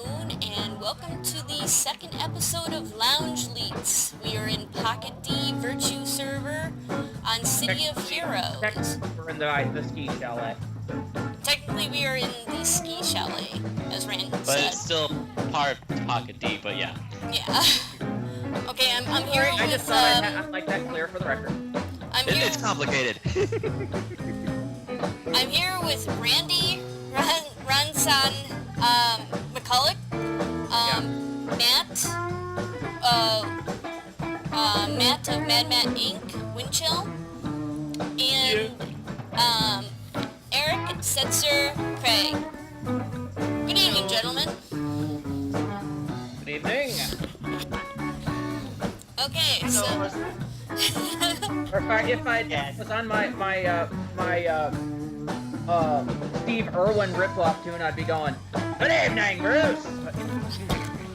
Moon, and welcome to the second episode of L33ts. We are in Pocket D Virtue server on City of Heroes. Technically, we're in the ski chalet. Technically, we are in the ski chalet, as Rand said. But it's still part of Pocket D, but yeah. Yeah. Okay, I'm here I with, just thought I'd like that clear for the record. It's complicated. I'm here with Randy, Ransan, McCulloch, Matt, Matt of Mad Matt Inc., Windchill, and Eric, Setzer, Craig. Good evening, gentlemen. Good evening. Okay, so if I was on my Steve Irwin ripoff tune, I'd be going, "Good evening, Bruce,"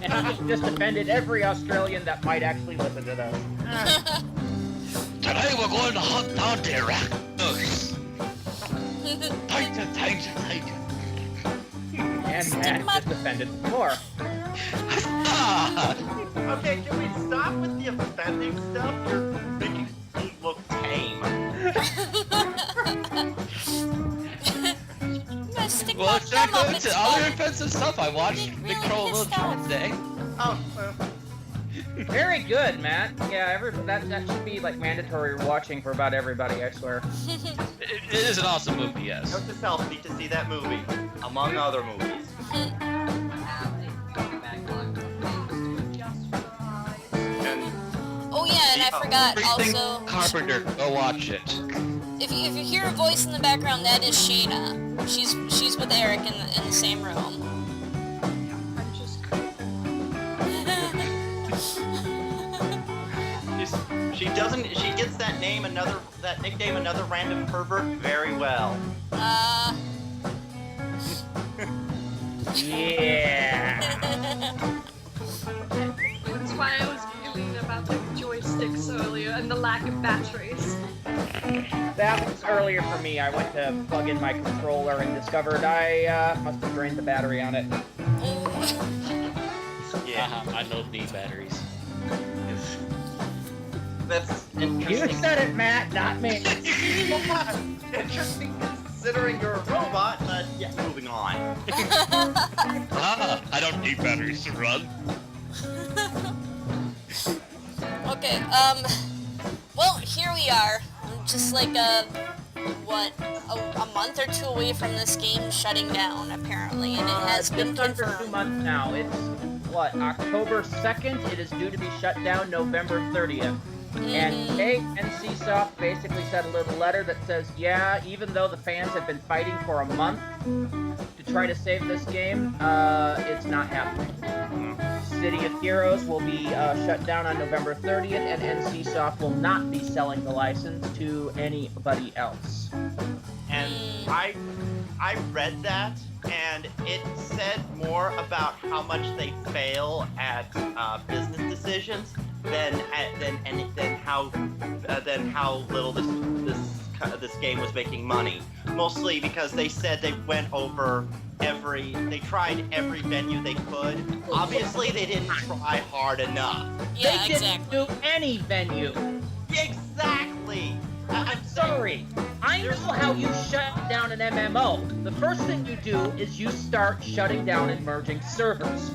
and I just offended every Australian that might actually listen to this. Today we're going to hunt down the arachnos. Titan. And Matt just offended more. Okay, can we stop with the offending stuff? You're making me look tame. Well, should I go into other offensive stuff? I watched Big Troll Little Child today. Oh, well. Very good, Matt. Yeah, that should be like mandatory watching for about everybody, I swear. It is an awesome movie, yes. Note to self, need to see that movie, among other movies. Oh yeah, and I forgot Everything also. Carpenter, go watch it. If you hear a voice in the background, that is Shayna. She's with Eric in the same room. She gets that nickname, another random pervert very well. Yeah. That's why I was giggling about the joysticks earlier and the lack of batteries. That was earlier for me. I went to plug in my controller and discovered I must have drained the battery on it. Yeah. I don't need batteries. That's You interesting. said it, Matt, not me. Interesting considering you're a robot, but yeah, moving on. I don't need batteries to run. Okay, well, here we are. Just like a month or two away from this game shutting down, apparently, and it has been just under 2 confirmed. months now. It's, October 2nd? It is due to be shut down November 30th. And today, NCSoft basically sent a little letter that says, yeah, even though the fans have been fighting for a month to try to save this game, it's not happening. City of Heroes will be shut down on November 30th, and NCSoft will not be selling the license to anybody else. And I read that, and it said more about how much they fail at business decisions than how little this game was making money. Mostly because they said they went over they tried every venue they could. Obviously, they didn't try hard enough. Yeah, They didn't exactly. do any venue. Exactly. I'm sorry. I know how you shut down an MMO. The first thing you do is you start shutting down and merging servers.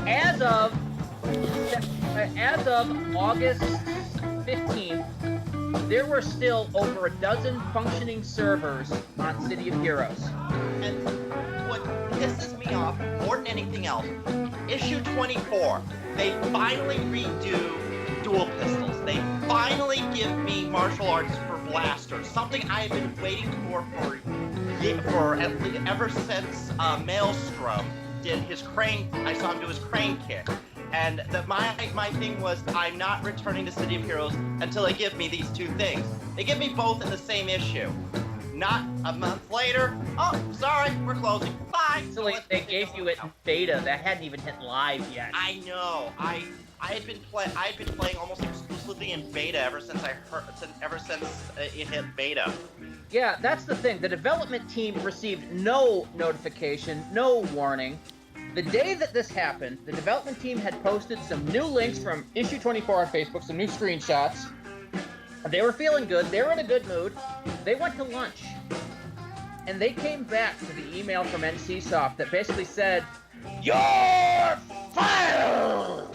As of August 15th, there were still over a dozen functioning servers on City of Heroes. And what pisses me off more than anything else, issue 24, they finally redo dual pistols. They finally give me martial arts for blasters, something I've been waiting for ever since Maelstrom did his crane. I saw him do his crane kick. And my thing was, I'm not returning to City of Heroes until they give me these two things. They give me both in the same issue. Not a month later. Oh, sorry, we're closing. Bye. Actually, they gave you it in beta. That hadn't even hit live yet. I know. I had been playing almost exclusively in beta ever since it hit beta. Yeah, that's the thing. The development team received no notification, no warning. The day that this happened, the development team had posted some new links from issue 24 on Facebook, some new screenshots. They were feeling good. They were in a good mood. They went to lunch. And they came back to the email from NCSoft that basically said, "You're fired!"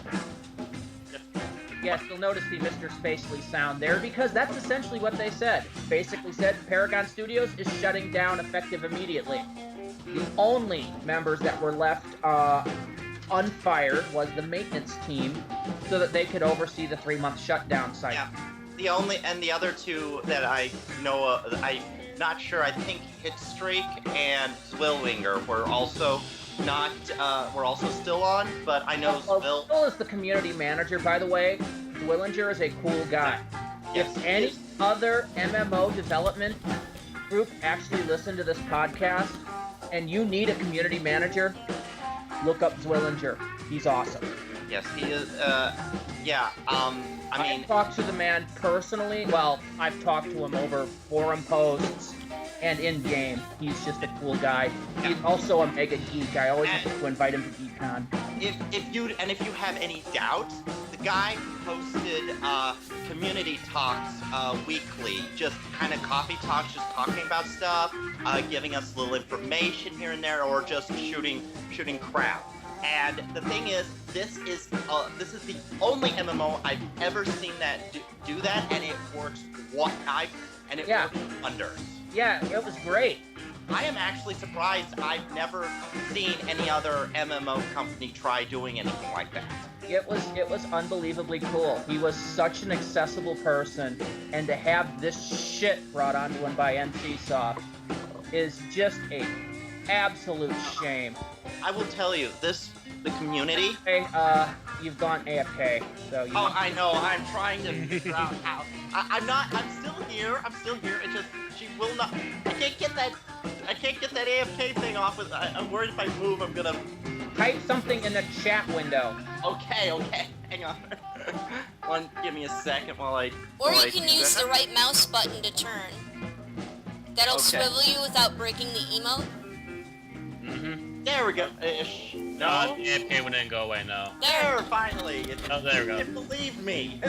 Yes, you'll notice the Mr. Spacely sound there because that's essentially what they said. Basically said Paragon Studios is shutting down effective immediately. The only members that were left unfired was the maintenance team so that they could oversee the 3-month shutdown cycle. Yeah. The other two that I know of, I'm not sure, I think Hitstreak and Zwillinger were also not, we're also still on, but I know Zwill is the community manager, by the way. Zwillinger is a cool guy. Yes, If any other MMO development group actually listen to this podcast and you need a community manager, look up Zwillinger. He's awesome. Yes, he is, I mean... I've talked to the man personally. Well, I've talked to him over forum posts and in-game. He's just a cool guy. He's also a mega geek. I always have to invite him to GeekCon. If you have any doubts, the guy posted community talks weekly, just kind of coffee talks, just talking about stuff, giving us little information here and there, or just shooting crap. And the thing is, this is the only MMO I've ever seen that do that, and it works. Works wonders. Yeah, it was great. I am actually surprised I've never seen any other MMO company try doing anything like that. It was unbelievably cool. He was such an accessible person, and to have this shit brought onto him by NCSoft is just a absolute shame. I will tell you, the community... Hey, you've gone AFK, so you... Oh, I know, I'm trying to figure out how... I'm still here, it's just, she will not... I can't get that AFK thing off with... I'm worried if I move, I'm gonna... Type something in the chat window. Okay, hang on. Give me a second while I... Or you can use the right mouse button to turn. That'll swivel you without breaking the emote. Mm-hmm. There we go. No, the AFK one didn't go away, no. There, finally. Oh, there we go. You believe me.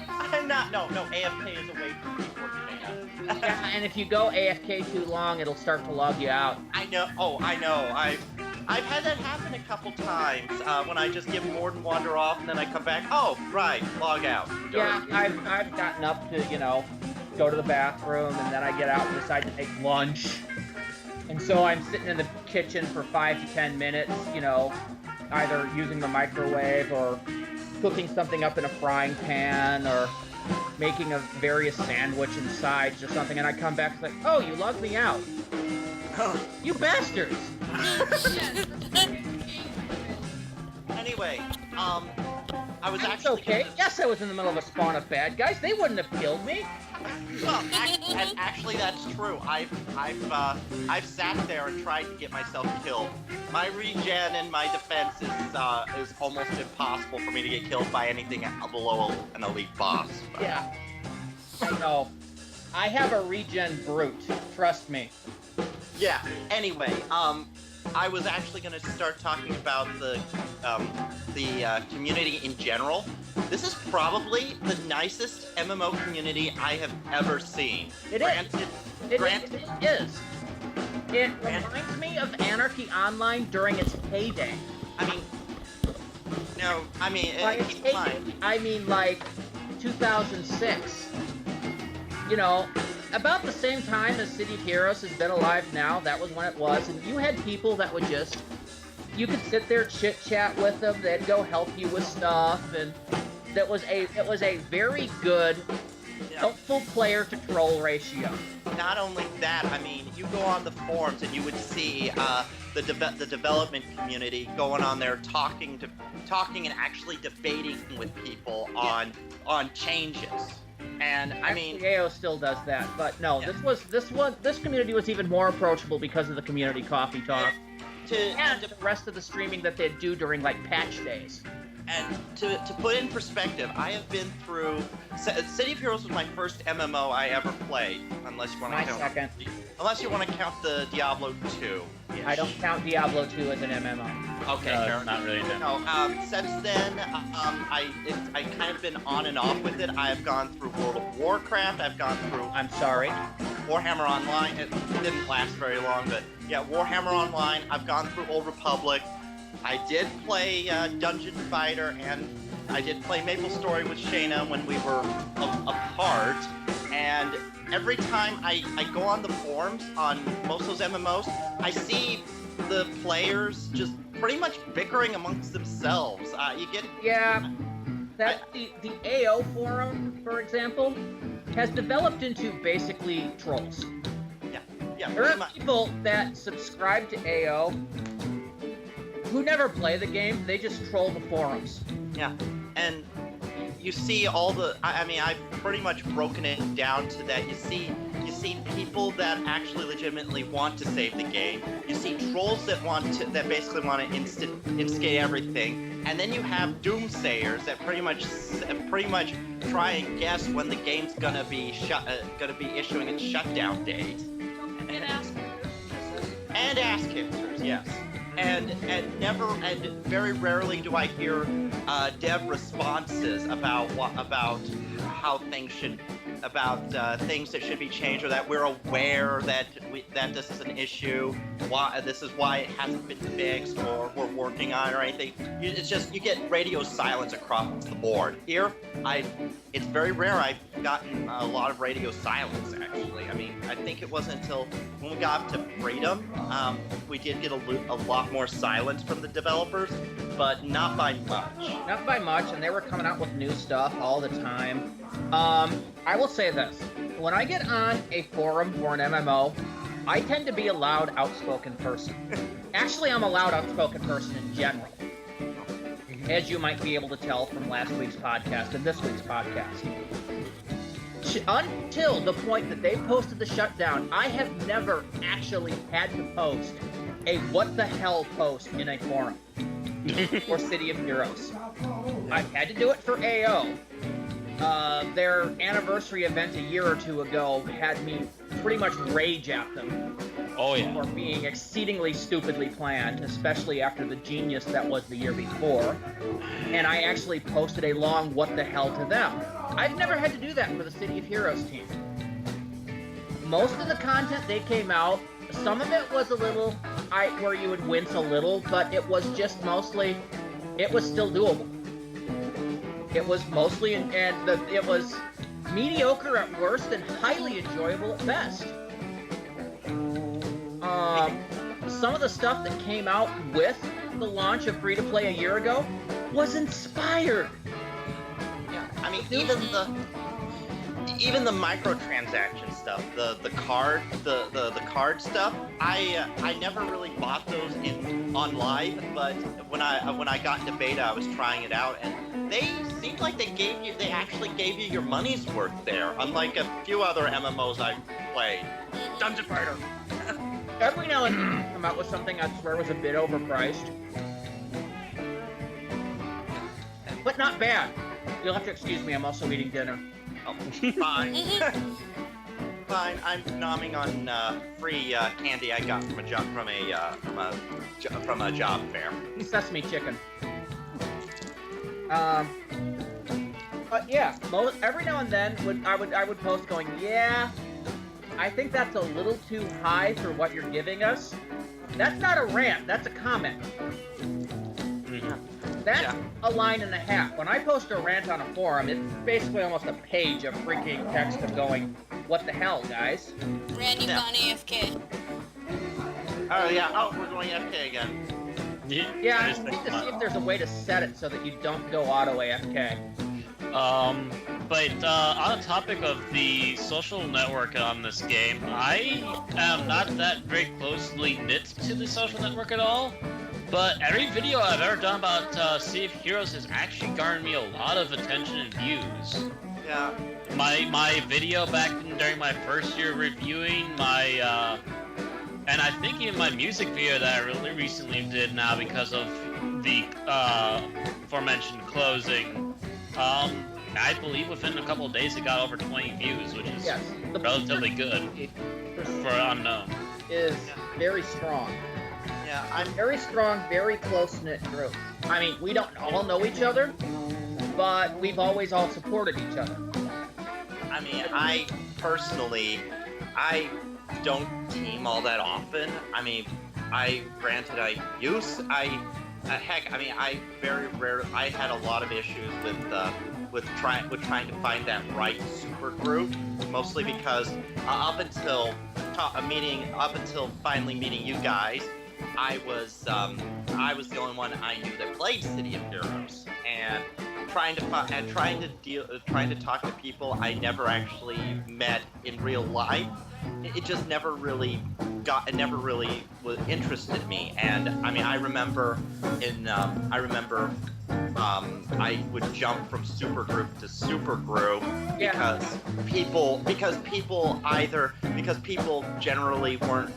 I'm not. No. AFK is away from keyboard. Yeah, and if you go AFK too long, it'll start to log you out. I know. Oh, I know. I've had that happen a couple times when I just give more than wander off and then I come back. Oh, right, log out. Yeah, I've gotten up to go to the bathroom and then I get out and decide to make lunch. And so I'm sitting in the kitchen for 5 to 10 minutes, either using the microwave or cooking something up in a frying pan or making a various sandwich and sides or something, and I come back and it's like, oh, you logged me out. You bastards! Anyway, I was That's actually... okay. Yes, I was in the middle of a spawn of bad guys. They wouldn't have killed me. Well, actually, that's true. I've sat there and tried to get myself killed. My regen and my defense is almost impossible for me to get killed by anything below an elite boss. Yeah. I know. I have a regen brute. Trust me. Yeah. Anyway, I was actually going to start talking about the community in general. This is probably the nicest MMO community I have ever seen. It is. It reminds me of Anarchy Online during its heyday. By its heyday, I mean like 2006. About the same time as City of Heroes has been alive now, that was when it was, and you had people that would just... You could sit there, chit-chat with them, they'd go help you with stuff, and it was a very good, helpful player-to-troll ratio. Not only that, you go on the forums and you would see the development community going on there talking and actually debating with people on changes. And AO still does that, but no, this community was even more approachable because of the community coffee talk. And the rest of the streaming that they'd do during like patch days. And to put in perspective, I have been through. City of Heroes was my first MMO I ever played, unless you want to count. Second. Unless you want to count the Diablo 2. I don't count Diablo 2 as an MMO. Okay, fair not really. No, since then, I kind of been on and off with it. I've gone through World of Warcraft. I've gone through. I'm sorry. Warhammer Online. It didn't last very long, but yeah, Warhammer Online. I've gone through Old Republic. I did play Dungeon Fighter, and I did play MapleStory with Shayna when we were apart. And every time I go on the forums on most of those MMOs, I see the players just pretty much bickering amongst themselves. You get the AO forum, for example, has developed into basically trolls. Yeah. There are people that subscribe to AO who never play the game. They just troll the forums. Yeah, and you see all the. I mean, I've pretty much broken it down to that. You see people that actually legitimately want to save the game. You see trolls that basically want to instigate everything, and then you have doomsayers that pretty much try and guess when the game's gonna be issuing its shutdown date. And ask And ass kickers, yes. And very rarely do I hear dev responses about how things that should be changed, or that we're aware that this is an issue, this is why it hasn't been fixed, or we're working on it, or anything. It's just you get radio silence across the board. Here, it's very rare I've gotten a lot of radio silence, actually. I mean, I think it wasn't until when we got up to Freedom, we did get a lot more silence from the developers, but not by much. Not by much, and they were coming out with new stuff all the time. I will say this. When I get on a forum for an MMO, I tend to be a loud, outspoken person. Actually, I'm a loud, outspoken person in general. As you might be able to tell from last week's podcast and this week's podcast. Until the point that they posted the shutdown, I have never actually had to post a what the hell post in a forum for City of Heroes. I've had to do it for AO. Their anniversary event a year or two ago had me pretty much rage at them. Oh yeah. For being exceedingly stupidly planned, especially after the genius that was the year before. And I actually posted a long what the hell to them. I've never had to do that for the City of Heroes team. Most of the content they came out, some of it was a little, where you would wince a little, but it was just mostly, it was still doable. It was mostly, it was mediocre at worst and highly enjoyable at best. Some of the stuff that came out with the launch of free-to-play a year ago was inspired. Yeah, I mean, even the microtransaction stuff, the card stuff, I never really bought those on live, but when I got into beta, I was trying it out, and they seemed like they actually gave you your money's worth there, unlike a few other MMOs I've played. Dungeon Fighter. Every now and then come out with something I swear was a bit overpriced. But not bad. You'll have to excuse me, I'm also eating dinner. Oh, fine. Fine, I'm nomming on free candy I got from a job fair. Sesame chicken. But yeah, every now and then I would post going, yeah, I think that's a little too high for what you're giving us. That's not a rant, that's a comment. That's a line and a half. When I post a rant on a forum, it's basically almost a page of freaking text of going, what the hell, guys? Randy's on AFK. Oh yeah, we're going AFK again. Yeah, I need to see if there's a way to set it so that you don't go auto AFK. But on the topic of the social network on this game, I am not that very closely knit to the social network at all. But every video I've ever done about City of Heroes has actually garnered me a lot of attention and views. Yeah. My video back during my first year reviewing my And I think in my music video that I really recently did now because of the aforementioned closing, I believe within a couple of days it got over 20 views, which is relatively good for unknown. Is very strong. Yeah, I'm Very strong, very close-knit group. I mean, we don't all know each other, but we've always all supported each other. I mean, I personally, I don't team all that often. I mean, I very rarely. I had a lot of issues with trying to find that right super group, mostly because up until finally meeting you guys, I was the only one I knew that played City of Heroes, and trying to talk to people I never actually met in real life. It just never really interested me. And I mean, I remember I would jump from supergroup to supergroup because people generally weren't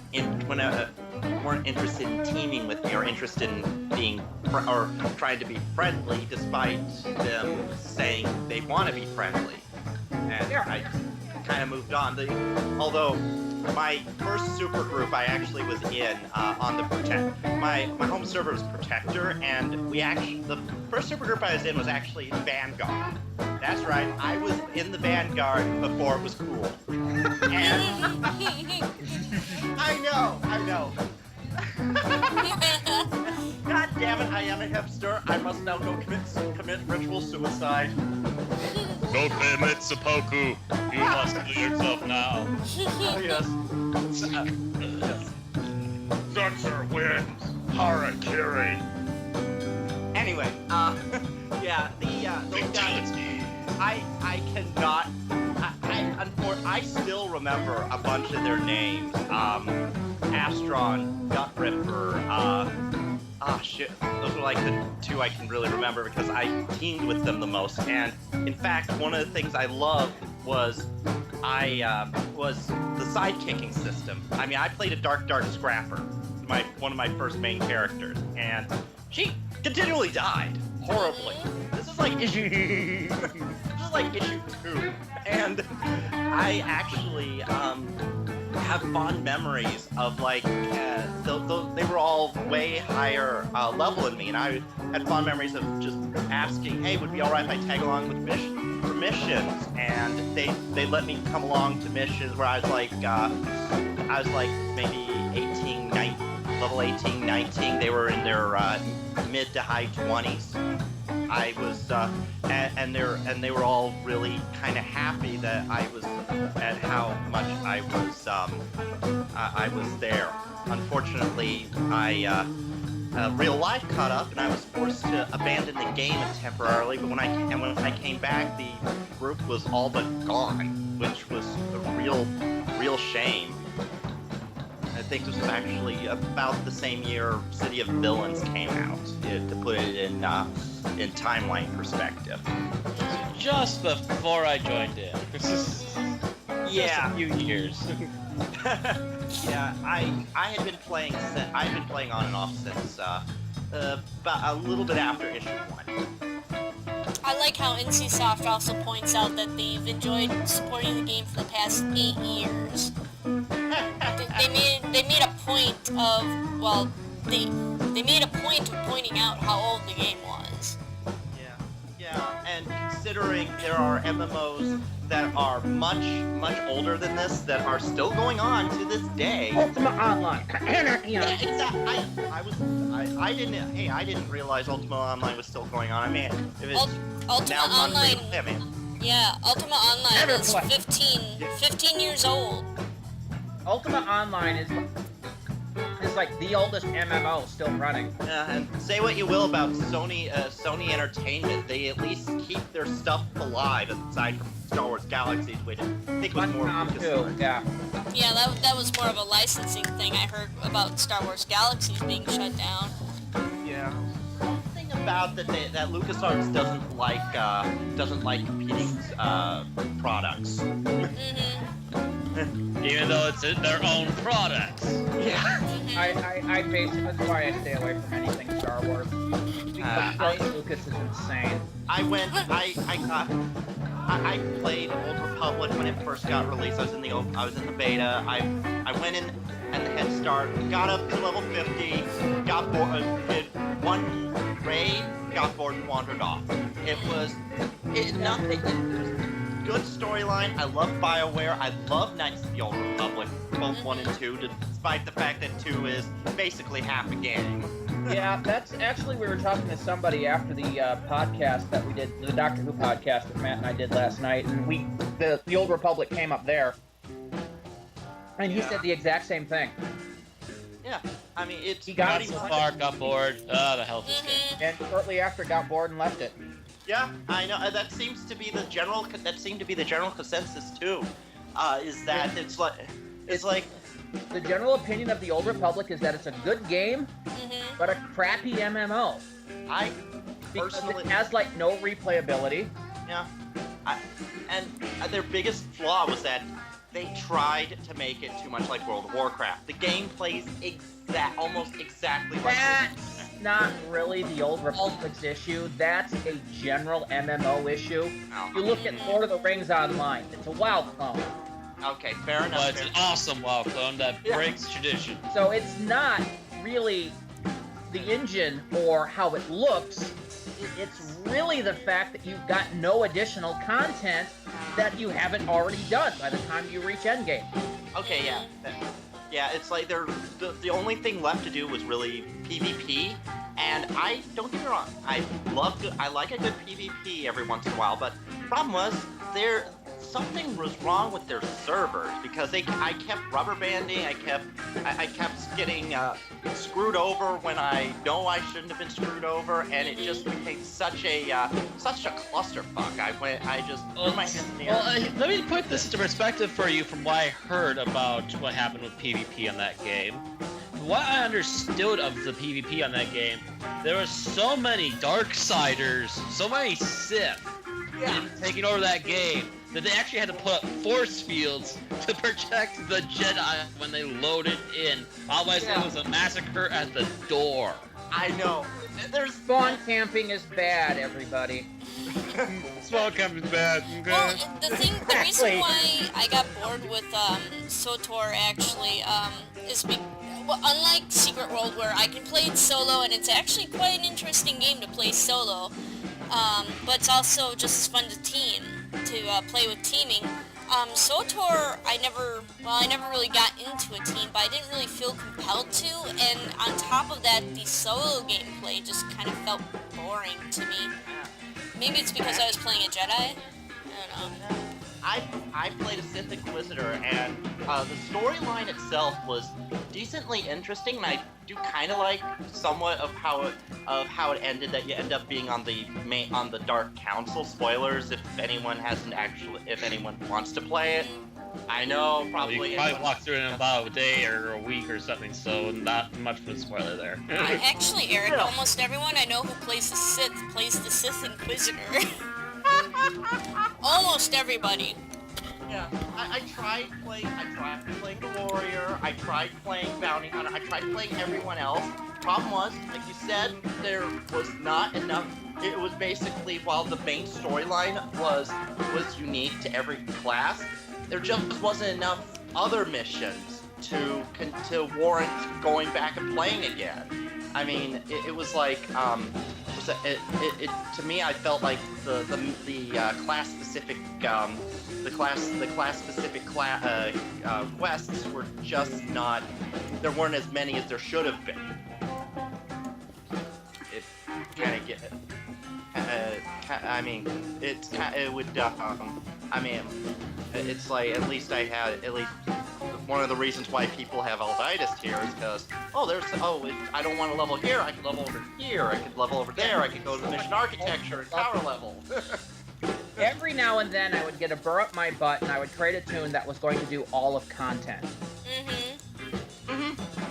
interested in teaming with me or interested in being or trying to be friendly, despite them saying they want to be friendly. And I kind of moved on. Although my first supergroup I actually was in on the my home server was Protector, and the first supergroup I was in was actually Vanguard. That's right, I was in the Vanguard before it was cool. And I know. God damn it, I am a hipster. I must now go commit ritual suicide. Go commit seppuku. You must kill yourself now. Oh, yes. Setzer wins. Harakiri. Anyway, those guys, I cannot, I still remember a bunch of their names. Astron, Gut Ripper, those are like the two I can really remember because I teamed with them the most. And in fact, one of the things I loved was the sidekicking system. I mean, I played a Dark Scrapper, one of my first main characters, and she continually died horribly. This is like issue 2, and I actually have fond memories of they were all way higher level than me, and I had fond memories of just asking, hey, would it be alright if I tag along with missions, and they let me come along to missions where I was like maybe 18, 19, level 18, 19. They were in their mid to high 20s. I was, and they were all really kind of happy that I was, at how much I was there. Unfortunately, real life caught up, and I was forced to abandon the game temporarily. But when I came back, the group was all but gone, which was a real shame. I think this was actually about the same year City of Villains came out, to put it in timeline perspective. Just before I joined in. Yeah. Just a few years. Yeah, I had been playing. I've been playing on and off since about a little bit after issue 1. I like how NCSoft also points out that they've enjoyed supporting the game for the past 8 years. They made a point of, they made a point of pointing out how old the game was. Yeah, and considering there are MMOs that are much older than this that are still going on to this day. Ultima Online. Yeah, exactly. I didn't realize Ultima Online was still going on. I mean, if it's Ultima now Online. I mean, Yeah, Ultima Online Never is play. 15 years old. Ultima Online is like the oldest MMO still running. and say what you will about Sony Entertainment, they at least keep their stuff alive aside from Star Wars Galaxies, which I think was more Tom too, Lucasfilm. yeah. Yeah, that was more of a licensing thing. I heard about Star Wars Galaxies being shut down. Yeah. Something about that LucasArts doesn't like competing products. Mm-hmm. even though it's their own products. Yeah. I basically, that's why I stay away from anything Star Wars. Because Lucas is insane. I played Old Republic when it first got released. I was in the beta. I went in at the head start, got up to level 50, got bored, did one raid, got bored and wandered off. It was good storyline. I love BioWare. I love Knights of the Old Republic, both 1 and 2, despite the fact that 2 is basically half a game. Yeah, that's actually, we were talking to somebody after the podcast that we did, the Doctor Who podcast that Matt and I did last night, and the Old Republic came up there, and he said the exact same thing. Yeah, I mean, He got so far, got bored. The hell is this game? And shortly after got bored and left it. Yeah, I know. That seems to be the general. That seemed to be the general consensus too. Is that it's like the general opinion of the Old Republic is that it's a good game, but a crappy MMO. Because personally, it has like no replayability. Yeah, and their biggest flaw was that they tried to make it too much like World of Warcraft. The game plays almost exactly like. That's not really the Old Republic's issue. That's a general MMO issue. Oh. You look at Lord of the Rings Online. It's a WoW clone. Okay, fair enough. Well, it's an awesome WoW clone that breaks tradition. So it's not really the engine or how it looks. It's really the fact that you've got no additional content that you haven't already done by the time you reach endgame. Okay, yeah. Yeah, it's like the only thing left to do was really PvP, and don't get me wrong, I like a good PvP every once in a while, but the problem was something was wrong with their servers because I kept rubber banding, I kept getting screwed over when I know I shouldn't have been screwed over, and it just became such a clusterfuck. I just threw my hands in the air. Well, let me put this into perspective for you from what I heard about what happened with PvP on that game. What I understood of the PvP on that game, there were so many Darksiders, so many Sith taking over that game, that they actually had to put up force fields to protect the Jedi when they loaded in. Otherwise, it was a massacre at the door. I know. There's Spawn camping is bad, everybody. Spawn camping is bad. Okay. Well, the reason why I got bored with SWTOR actually is unlike Secret World where I can play it solo and it's actually quite an interesting game to play solo, but it's also just as fun to play with teaming. SWTOR, I never really got into a team, but I didn't really feel compelled to, and on top of that, the solo gameplay just kind of felt boring to me. Maybe it's because I was playing a Jedi? I don't know. I played a Sith Inquisitor, and the storyline itself was decently interesting, and I do kind of like somewhat of how it ended. That you end up being on the Dark Council. Spoilers if anyone wants to play it. I know probably. You probably walk through it in about a day or a week or something, so not much of a spoiler there. Actually, Eric, almost everyone I know who plays the Sith plays the Sith Inquisitor. Almost everybody. Yeah, I tried playing the Warrior, I tried playing Bounty Hunter, I tried playing everyone else. Problem was, like you said, there was not enough. It was basically, while the main storyline was unique to every class, there just wasn't enough other missions to warrant going back and playing again. I mean, it was like, to me, I felt like the class specific quests were just not. There weren't as many as there should have been. It kind of get. I mean, it's it would. I mean, it's like at least one of the reasons why people have Elditis here is because I don't want to level here, I can level over here, I could level over there, I could go to the mission architecture and power level. Every now and then I would get a burr up my butt and I would create a tune that was going to do all of content.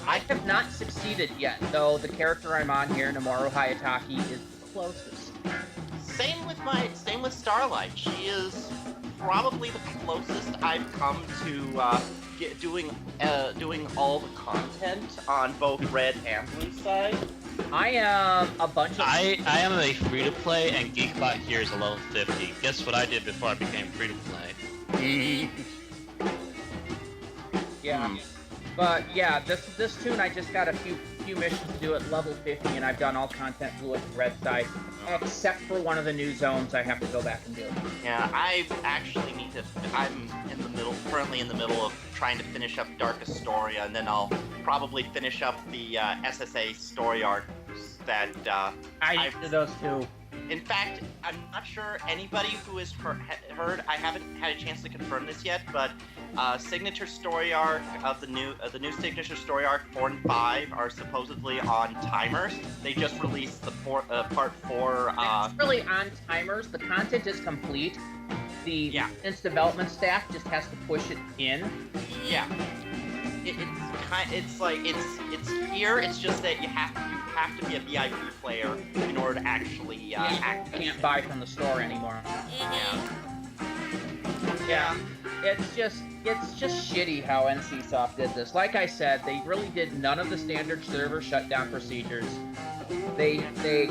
I have not succeeded yet, though the character I'm on here, Nomoru Hayataki, is the closest. Same with Starlight. She is probably the closest I've come to doing all the content on both red and blue side. I am a bunch of. I am a free-to-play, and Geekbot here is a level 50. Guess what I did before I became free-to-play? Yeah. But yeah, this tune I just got a few missions to do at level 50, and I've done all content blue at the red side, except for one of the new zones I have to go back and do. Yeah, I actually need to. I'm currently in the middle of trying to finish up Dark Astoria, and then I'll probably finish up the SSA story arcs that I did those too. In fact, I'm not sure anybody who has heard. I haven't had a chance to confirm this yet, but signature story arc of the new signature story arc 4 and 5 are supposedly on timers. They just released the part 4. It's really on timers. The content is complete. The its development staff just has to push it in. Yeah. It's here. It's just that you have to be a VIP player in order to actually activate. Can't buy from the store anymore. Yeah. It's just shitty how NCSoft did this. Like I said, they really did none of the standard server shutdown procedures. They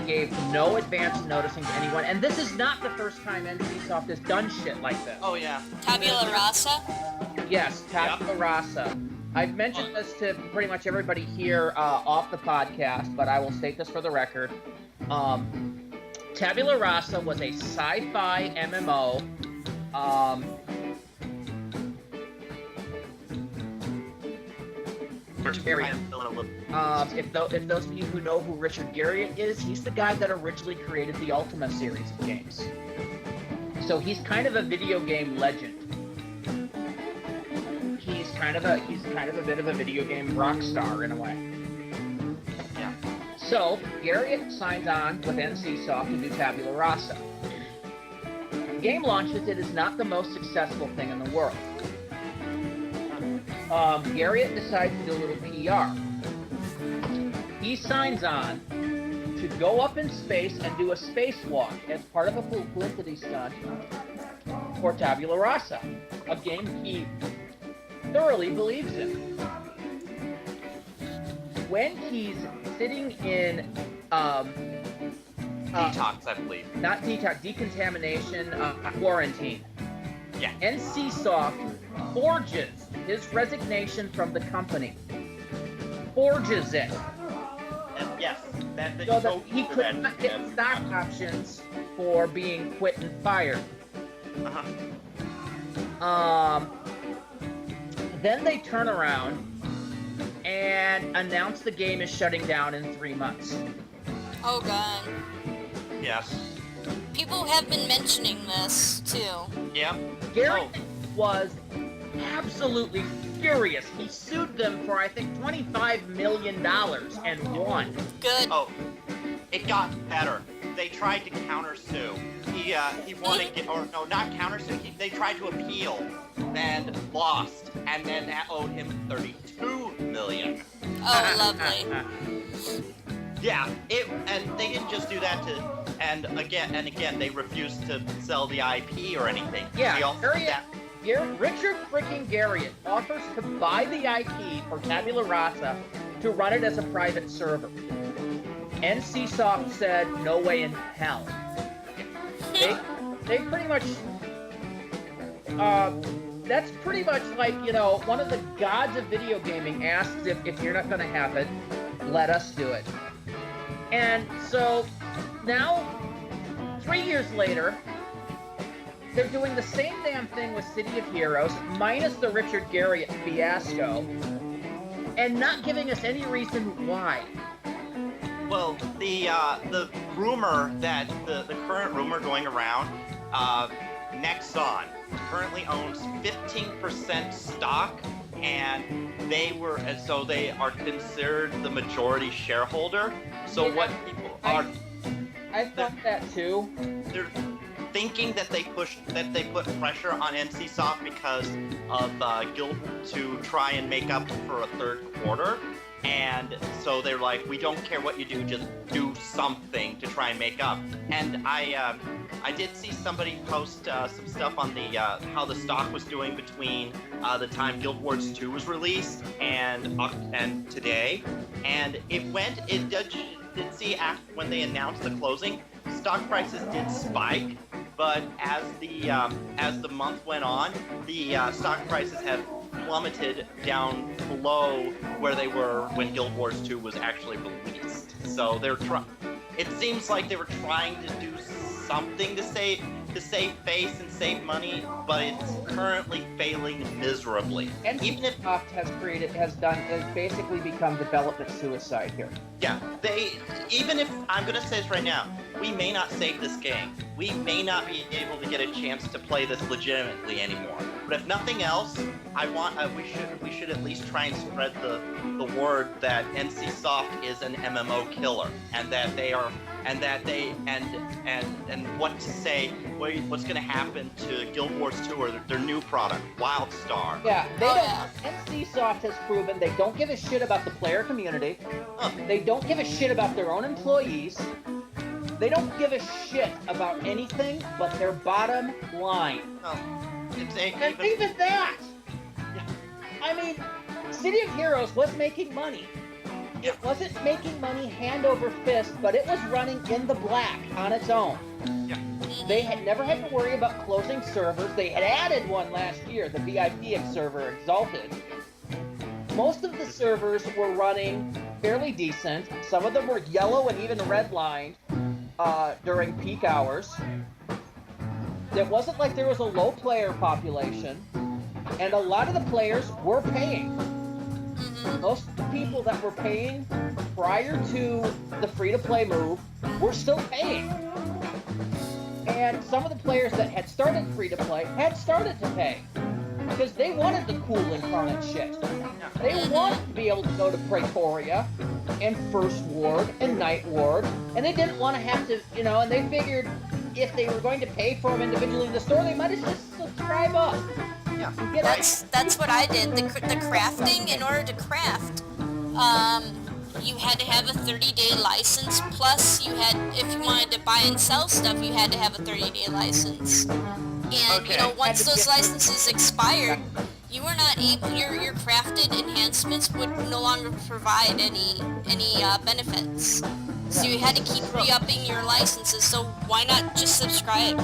gave no advance noticing to anyone, and this is not the first time NCSoft has done shit like this. Oh yeah. Tabula rasa? Yes, tabula rasa. I've mentioned this to pretty much everybody here off the podcast, but I will state this for the record. Tabula Rasa was a sci-fi MMO. If those of you who know who Richard Garriott is, he's the guy that originally created the Ultima series of games. So he's kind of a video game legend. He's kind of a bit of a video game rock star in a way. Yeah. So Garriott signs on with NCSoft to do Tabula Rasa. The game launches. It is not the most successful thing in the world. Garriott decides to do a little PR. He signs on to go up in space and do a spacewalk as part of a publicity stunt for Tabula Rasa, a game he thoroughly believes in. When he's sitting in detox, I believe. Not detox, decontamination, quarantine. Yeah. NCSoft forges his resignation from the company. Forges it. Yes. So that he could not get stock options for being quit and fired. Then they turn around and announce the game is shutting down in 3 months. Oh god. Yes. People have been mentioning this, too. Yeah. Gary was absolutely furious. He sued them for, I think, $25 million and won. Good. Oh, it got better. They tried to countersue. He wanted to get, or no, not countersue. They tried to appeal and lost, and then that owed him $32 million. Oh, lovely. Yeah, and they didn't just do that and again, they refused to sell the IP or anything. Yeah, Richard freaking Garriott offers to buy the IP for Tabula Rasa to run it as a private server. NCSoft said, no way in hell. They pretty much, that's pretty much like, one of the gods of video gaming asks if you're not going to have it, let us do it. And so now, 3 years later, they're doing the same damn thing with City of Heroes, minus the Richard Garriott fiasco, and not giving us any reason why. Well, the rumor that the current rumor going around, Nexon currently owns 15% stock, and they are considered the majority shareholder. So what people are, I thought that too. They're thinking that they put pressure on NCSoft because of Guild to try and make up for a third quarter. And so they're like, we don't care what you do, just do something to try and make up. And I I did see somebody post some stuff on the how the stock was doing between the time Guild Wars 2 was released and today, and it did see after when they announced the closing, stock prices did spike, but as the month went on, the stock prices have plummeted down below where they were when Guild Wars 2 was actually released. So it seems like they were trying to do something to save face and save money, but it's currently failing miserably. And even if has basically become development suicide here. Yeah, even if I'm gonna say this right now, we may not save this game. We may not be able to get a chance to play this legitimately anymore. But if nothing else, we should at least try and spread the word that NCSoft is an MMO killer, and that they are, and that they and what to say, what's going to happen to Guild Wars 2 or their new product, WildStar. Yeah, NCSoft has proven they don't give a shit about the player community. They don't give a shit about their own employees. They don't give a shit about anything but their bottom line. And even that! Yeah. I mean, City of Heroes was making money. It wasn't making money hand over fist, but it was running in the black on its own. Yeah. They had never had to worry about closing servers. They had added one last year, the VIP server, Exalted. Most of the servers were running fairly decent. Some of them were yellow and even redlined during peak hours. It wasn't like there was a low player population, and a lot of the players were paying. Most of the people that were paying prior to the free-to-play move were still paying. And some of the players that had started free-to-play had started to pay, because they wanted the cool incarnate shit. They wanted to be able to go to Praetoria and First Ward and Night Ward, and they didn't want to have to, and they figured if they were going to pay for them individually in the store, they might as well just subscribe up. Yeah. That's what I did. The crafting, in order to craft, you had to have a 30-day license, plus you had, if you wanted to buy and sell stuff, you had to have a 30-day license. And, once those licenses expired, you were not able, your crafted enhancements would no longer provide any benefits. So you had to keep re-upping your licenses, so why not just subscribe,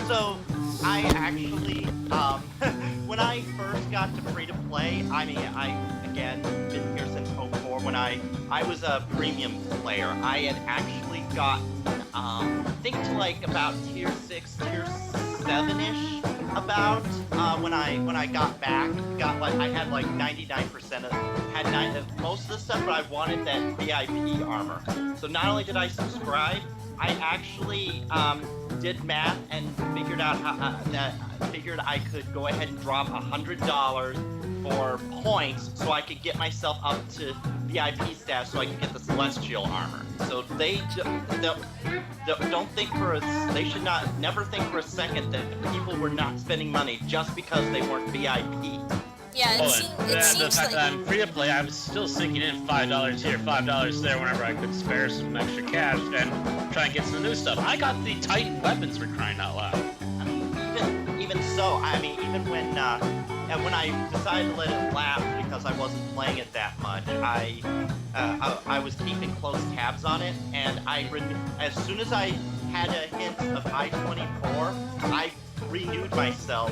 So, I actually, when I first got to free-to-play, again, been here since 04, when I was a premium player, I had actually gotten, I think to like about tier 6, tier 7-ish, about, when I got back, I had like 99% of most of the stuff, but I wanted that VIP armor. So not only did I subscribe, I actually did math and figured out figured I could go ahead and drop $100 for points so I could get myself up to VIP status so I could get the Celestial armor. So they don't think they should never think for a second that people were not spending money just because they weren't VIP. Yeah, it seems the fact like... that I'm free to play, I was still sinking in $5 here, $5 there whenever I could spare some extra cash and try and get some new stuff. I got the Titan weapons for crying out loud. I mean, even so, even when I decided to let it lapse because I wasn't playing it that much, I was keeping close tabs on it, and as soon as I had a hint of I-24, I renewed myself.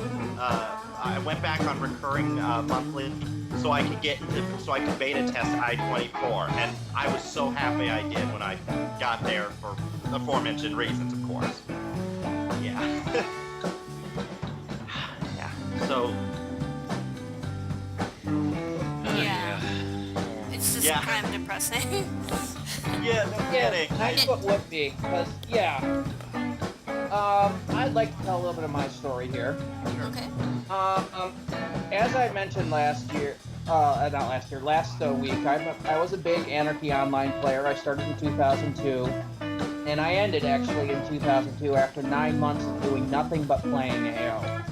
I went back on recurring monthly so I could beta test I-24, and I was so happy I did when I got there for the aforementioned reasons, of course. Yeah. Yeah. So. Yeah. It's just kind of depressing. Yeah, no kidding. That's what would be, because, I'd like to tell a little bit of my story here. Okay. As I mentioned last week, I was a big Anarchy Online player. I started in 2002, and I ended actually in 2002 after 9 months of doing nothing but playing AO.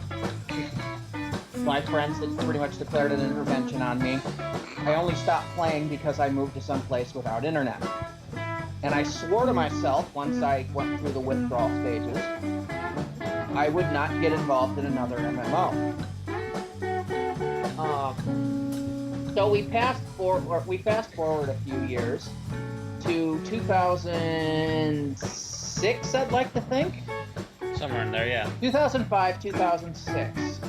My friends had pretty much declared an intervention on me. I only stopped playing because I moved to some place without internet. And I swore to myself, once I went through the withdrawal stages, I would not get involved in another MMO. So we fast forward a few years to 2006, I'd like to think. Somewhere in there, yeah. 2005, 2006.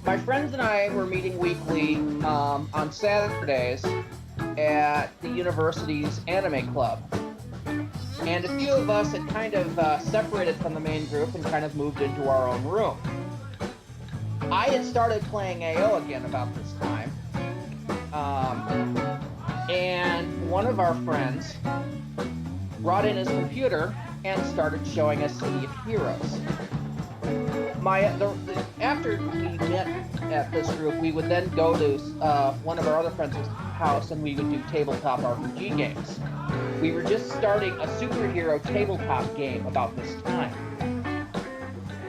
My friends and I were meeting weekly on Saturdays at the university's anime club. And a few of us had kind of separated from the main group and kind of moved into our own room. I had started playing AO again about this time. And one of our friends brought in his computer and started showing us City of Heroes. After we met at this group, we would then go to one of our other friends' house and we would do tabletop RPG games. We were just starting a superhero tabletop game about this time.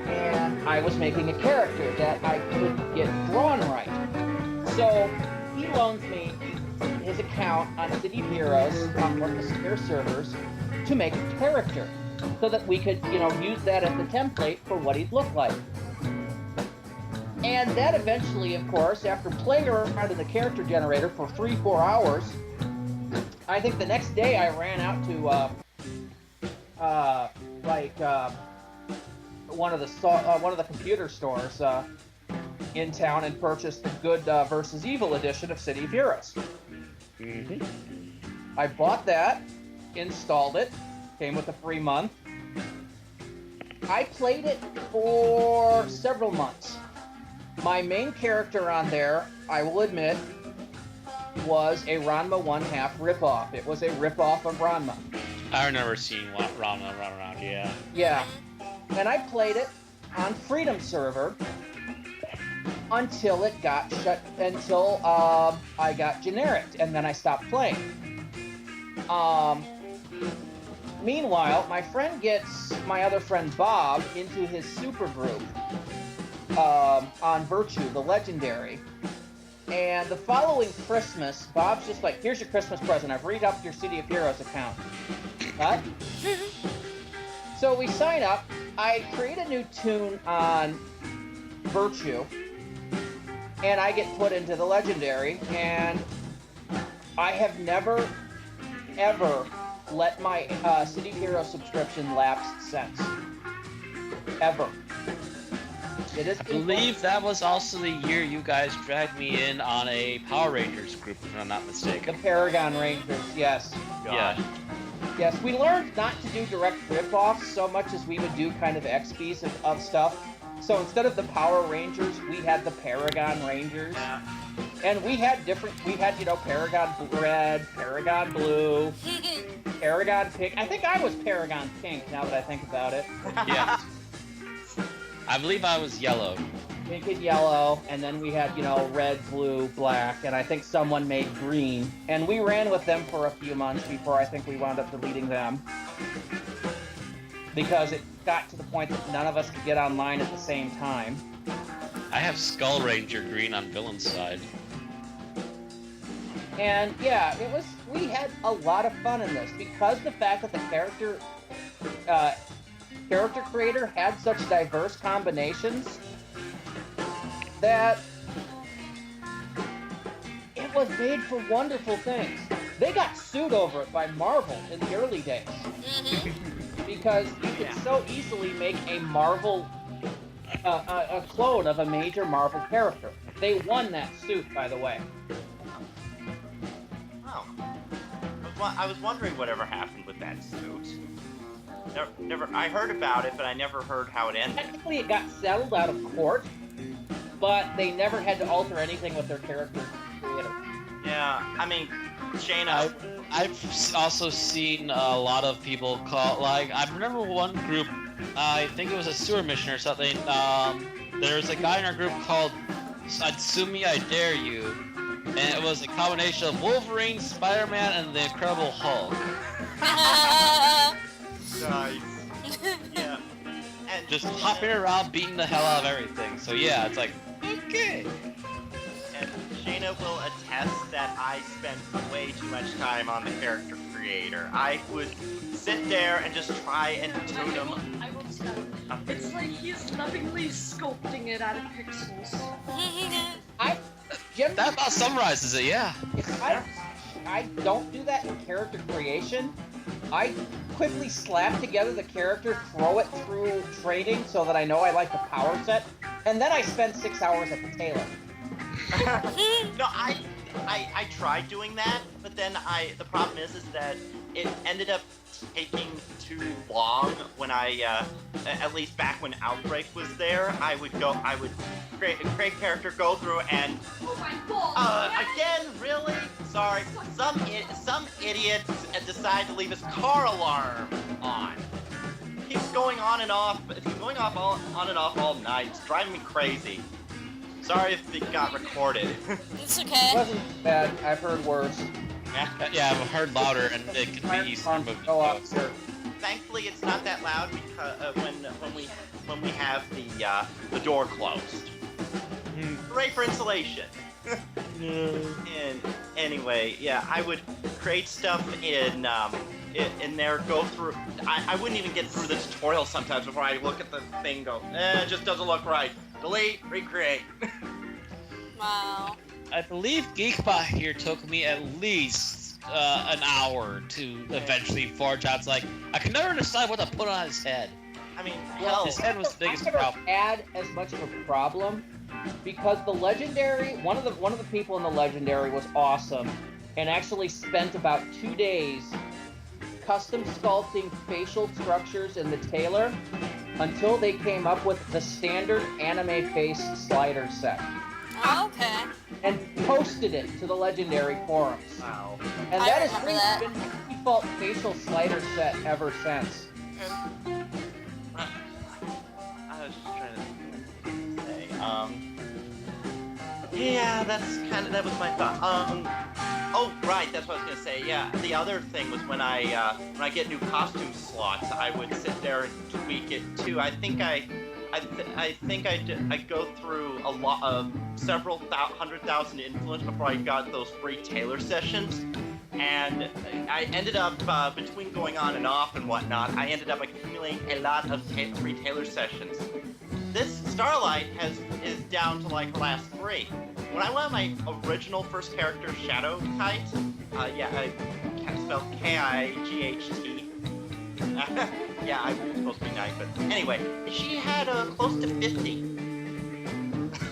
And I was making a character that I couldn't get drawn right. So he loaned me his account on City of Heroes on one of the secure servers to make a character so that we could, use that as the template for what he'd look like. And that eventually, of course, after playing around in the character generator for 3-4 hours, I think the next day I ran out to one of the computer stores in town and purchased the Good versus Evil edition of City of Heroes. Mm-hmm. I bought that, installed it, came with a free month. I played it for several months. My main character on there, I will admit, was a Ranma 1/2 ripoff. It was a ripoff of Ranma. I remember seeing Ranma run around, yeah. Yeah. And I played it on Freedom server until it got I got generic, and then I stopped playing. Meanwhile, my friend gets my other friend Bob into his super group on Virtue, the Legendary. And the following Christmas, Bob's just like, here's your Christmas present. I've re-upped your City of Heroes account. What? So we sign up. I create a new tune on Virtue. And I get put into the Legendary. And I have never, ever let my City of Heroes subscription lapse since. Ever. I believe that was also the year you guys dragged me in on a Power Rangers group, if I'm not The mistaken. Paragon Rangers, yes. Yeah. Yes, we learned not to do direct rip-offs so much as we would do kind of XPs of stuff. So instead of the Power Rangers, we had the Paragon Rangers. Yeah. And we had Paragon Red, Paragon Blue, Paragon Pink. I think I was Paragon Pink, now that I think about it. Yeah. I believe I was yellow. Pink and yellow, and then we had, red, blue, black, and I think someone made green. And we ran with them for a few months before I think we wound up deleting them. Because it got to the point that none of us could get online at the same time. I have Skull Ranger green on Villain's side. And yeah, we had a lot of fun in this because the fact that the character creator had such diverse combinations that it was made for wonderful things. They got sued over it by Marvel in the early days. Mm-hmm. Because you could so easily make a Marvel, a clone of a major Marvel character. They won that suit, by the way. Oh. I was wondering whatever happened with that suit. Never. I heard about it, but I never heard how it ended. Technically, it got settled out of court, but they never had to alter anything with their character creator. Yeah, I mean, Shayna. I've also seen a lot of people call, I remember one group, I think it was a sewer mission or something, there's a guy in our group called Atsumi I Dare You, and it was a combination of Wolverine, Spider-Man, and the Incredible Hulk. Nice. Yeah. And Just hopping around, beating the hell out of everything, so yeah, it's like, okay. And Jaina will attest that I spent way too much time on the character creator. I would sit there and just try and tune him. I will tell you. It's like he's lovingly sculpting it out of pixels. Jim, That about summarizes it, yeah. I don't do that in character creation. I quickly slap together the character, throw it through training so that I know I like the power set, and then I spend 6 hours at the tailor. No, I tried doing that, but then the problem is that it ended up taking too long when at least back when Outbreak was there. I would create character, go through and Oh my god! again, really? Sorry, some idiot decided to leave his car alarm on. Keeps going on and off. It's going off on and off all night. It's driving me crazy. Sorry if it got recorded. It's It okay. wasn't bad. I've heard worse. Yeah, I've heard louder, and it can be easier to Go up here. Thankfully, it's not that loud because when we have the door closed. Great for insulation. And anyway, yeah, I would create stuff in there, go through. I wouldn't even get through the tutorial sometimes before I look at the thing, go, it just doesn't look right. Delete, recreate. Wow. I believe Geekbot here took me at least an hour to eventually forge out. It's like, I can never decide what to put on his head. I mean, hell, His head was the biggest I'm gonna problem. add as much of a problem because the legendary, one of the people in the legendary was awesome and actually spent about 2 days custom sculpting facial structures in the tailor until they came up with the standard anime face slider set Oh, okay. and posted it to the legendary forums. wow. And I that has remember that. been the default facial slider set ever since. I was just trying to say, yeah, that was my thought. Oh, right, that's what I was gonna say. Yeah, the other thing was when I get new costume slots, I would sit there and tweak it too. I think I go through a lot of several 100,000 influence before I got those free tailor sessions. And I ended up, between going on and off and whatnot, I ended up accumulating a lot of free tailor sessions. This Starlight is down to like the last 3. When I went my original first character, Shadow Kite, yeah, I spelled K-I-G-H-T. Yeah, I'm supposed to be nice, but anyway, she had close to 50.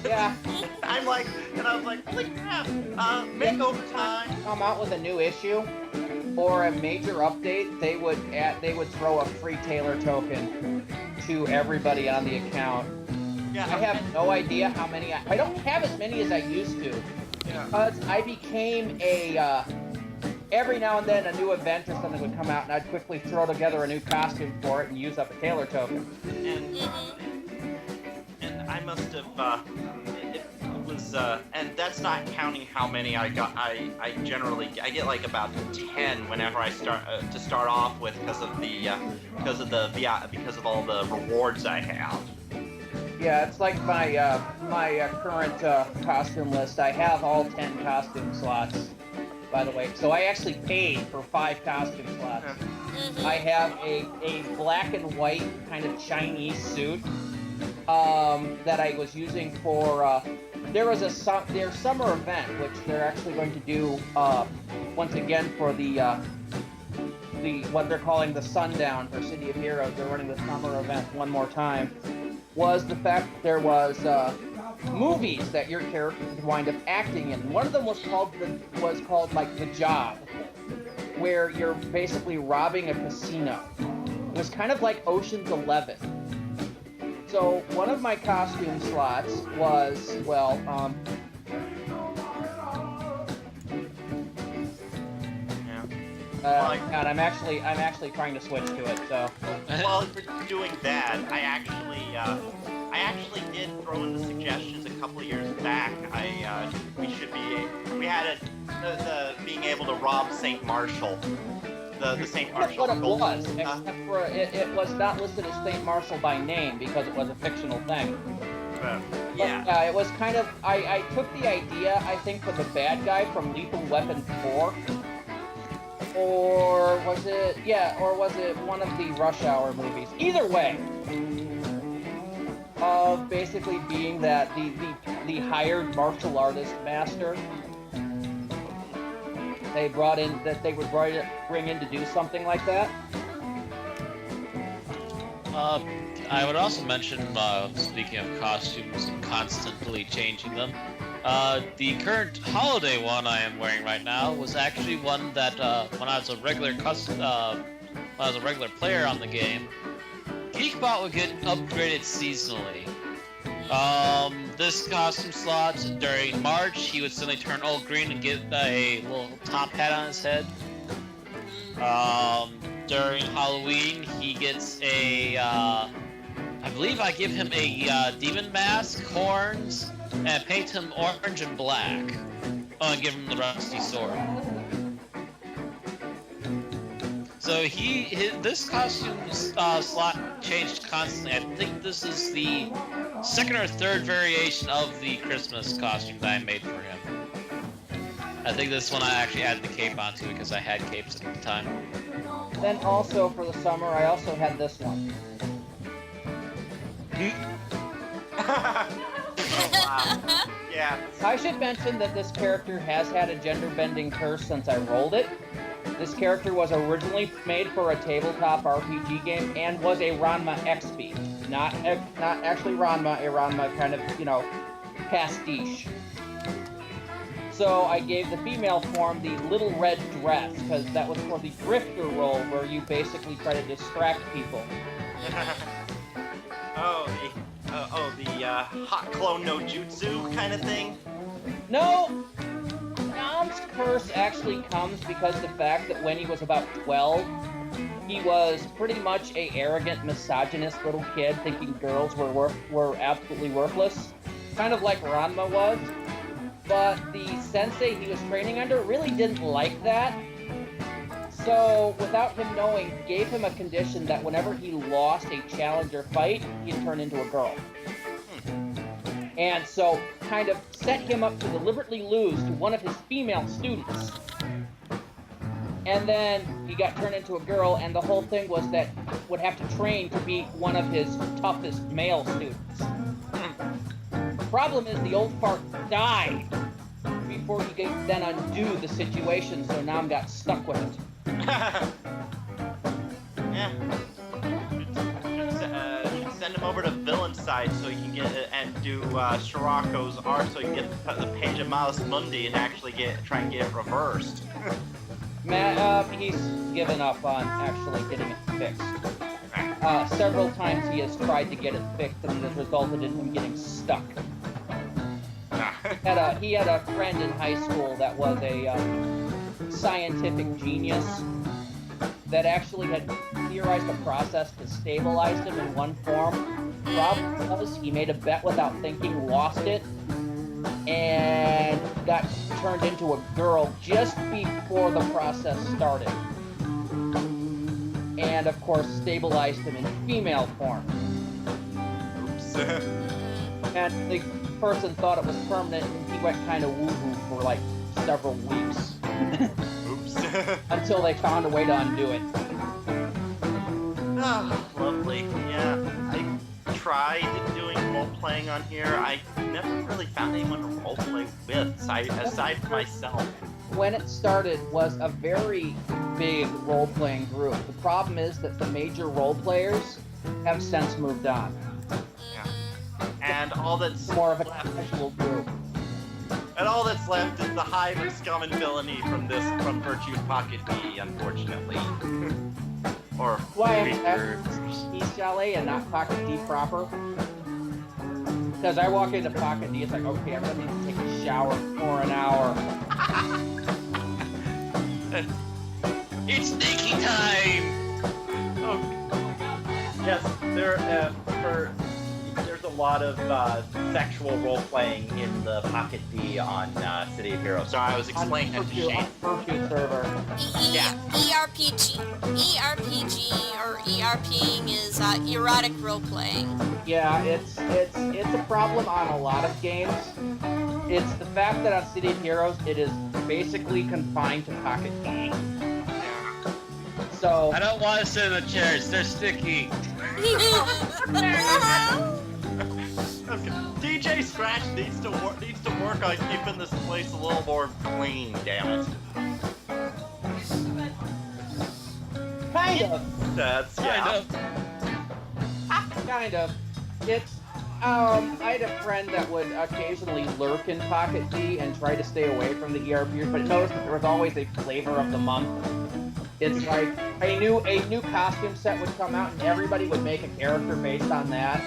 Yeah. I was like, holy crap, makeover time. Come out with a new issue or a major update, they would throw a free tailor token to everybody on the account. Yeah, I have no idea how many. I don't have as many as I used to because I became a. Every now and then a new event or something would come out, and I'd quickly throw together a new costume for it and use up a tailor token. And I must have. It was, and that's not counting how many I got. I get like about 10 whenever I start to start off with because of all the rewards I have. Yeah, it's like my my current costume list. I have all 10 costume slots, by the way. So I actually paid for 5 costume slots. I have a black and white kind of Chinese suit that I was using for. There was their summer event, which they're actually going to do once again for the what they're calling the Sundown for City of Heroes. They're running the summer event one more time. Was the fact that there was movies that your character could wind up acting in. One of them was called like The Job, where you're basically robbing a casino. It was kind of like Ocean's 11. So one of my costume slots was God, I'm actually trying to switch to it. So While we're doing that, I actually did throw in the suggestions a couple of years back. We had the being able to rob St. Marshall. The St. that's Marshall. what it was, except for it was not listed as St. Marshall by name because it was a fictional thing. Yeah, it was kind of. I took the idea, I think, for the bad guy from Lethal Weapon 4. Or was it. Yeah, or was it one of the Rush Hour movies? Either way. Of basically being that the hired martial artist master they brought in, that they would bring in to do something like that. I would also mention, speaking of costumes and constantly changing them, the current holiday one I am wearing right now was actually one that when I was a regular player on the game, Geekbot would get upgraded seasonally. This costume slot during March, he would suddenly turn all green and get a little top hat on his head. During Halloween, he gets a, I believe I give him a demon mask, horns, and paint him orange and black. Oh, and give him the rusty sword. So this costume slot changed constantly. I think this is the second or third variation of the Christmas costume that I made for him. I think this one I actually added the cape onto because I had capes at the time. Then also for the summer, I also had this one. Oh, wow. Yeah. I should mention that this character has had a gender-bending curse since I rolled it. This character was originally made for a tabletop RPG game and was a Ranma XP. Not actually Ranma, a Ranma kind of, pastiche. So I gave the female form the little red dress, because that was for the drifter role, where you basically try to distract people. the hot clone no jutsu kind of thing? No! Dom's curse actually comes because the fact that when he was about 12, he was pretty much a arrogant, misogynist little kid thinking girls were absolutely worthless. Kind of like Ranma was. But the sensei he was training under really didn't like that. So, without him knowing, gave him a condition that whenever he lost a challenge or fight, he'd turn into a girl. And so, kind of set him up to deliberately lose to one of his female students. And then he got turned into a girl, and the whole thing was that would have to train to be one of his toughest male students. Problem is, the old fart died before he could then undo the situation, so Nam got stuck with it. Yeah. Send him over to villain side so he can get and do Shirako's art so he can get the page of Malus Mundi and actually try and get it reversed. He's given up on actually getting it fixed. Several times he has tried to get it fixed, and it has resulted in him getting stuck. He had a friend in high school that was a scientific genius that actually had theorized a process to stabilize him in one form. Problem was, he made a bet without thinking, lost it, and got turned into a girl just before the process started. And, of course, stabilized him in female form. Oops. And the person thought it was permanent, and he went kind of woo-woo for, like, several weeks. Oops. Until they found a way to undo it. Oh, lovely. Yeah, I tried doing role-playing on here. I never really found anyone to role-play with, aside from myself. When it started, was a very big role-playing group. The problem is that the major role-players have since moved on. Yeah. And all that's More of a left, casual group. and all that's left is the hive of scum and villainy from Virtue's Pocket D, unfortunately. Or Why he's Chalet and not Pocket D proper? Because I walk into Pocket D, it's like, okay, I'm gonna need to take a shower for an hour. It's sneaky time! Yes, there's a lot of sexual role playing in the Pocket D on City of Heroes. sorry, I was explaining that to Shane. Virtue server. ERPG or ERPing is erotic role-playing. Yeah, it's a problem on a lot of games. It's the fact that on City of Heroes, it is basically confined to pocket D. So I don't want to sit in the chairs. They're sticky. Okay. DJ Scratch needs to work on keeping this place a little more clean. Damn it. kind of. That's Kind of. It's, I had a friend that would occasionally lurk in Pocket D and try to stay away from the ERPers, but noticed that there was always a flavor of the month. It's like a new costume set would come out and everybody would make a character based on that.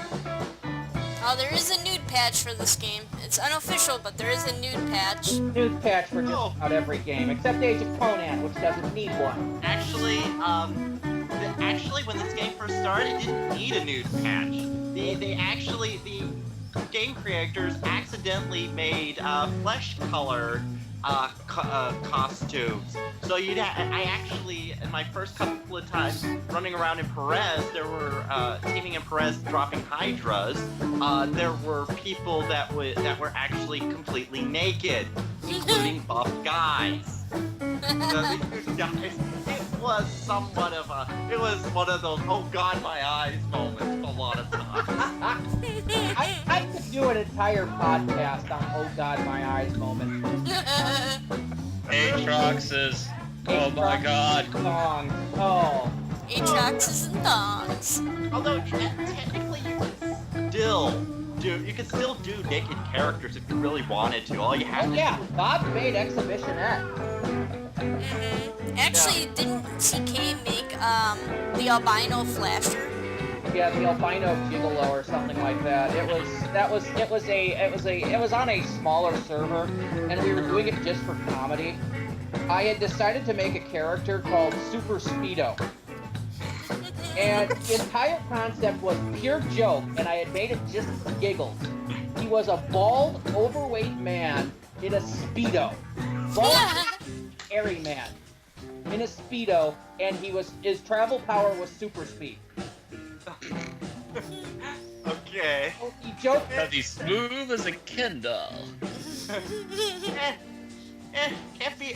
Oh, there is a nude patch for this game. It's unofficial, but there is a nude patch. Nude patch for just about every game, except Age of Conan, which doesn't need one. Actually, when this game first started, it didn't need a nude patch. The game creators accidentally made flesh-colored costumes. So I actually, in my first couple of times running around in Perez, there were teaming in Perez dropping Hydras. There were people that were actually completely naked, including buff guys. These guys, it was one of those oh god my eyes moments a lot of times. I could do an entire podcast on oh god my eyes moments. Aatroxes. Oh my god. Songs. Oh. Aatroxes and thongs. Although technically you can still do naked characters if you really wanted to. All you have Oh to yeah, Bob made Exhibitionette. Actually, didn't CK make the albino flasher? Yeah, the albino gigolo or something like that. It was on a smaller server, and we were doing it just for comedy. I had decided to make a character called Super Speedo. And the entire concept was pure joke, and I had made it just for giggles. He was a bald, overweight man in a Speedo. Bald, hairy man in a Speedo, and his travel power was super speed. Okay. So he joked. Because he's smooth as a Kindle. Can't be.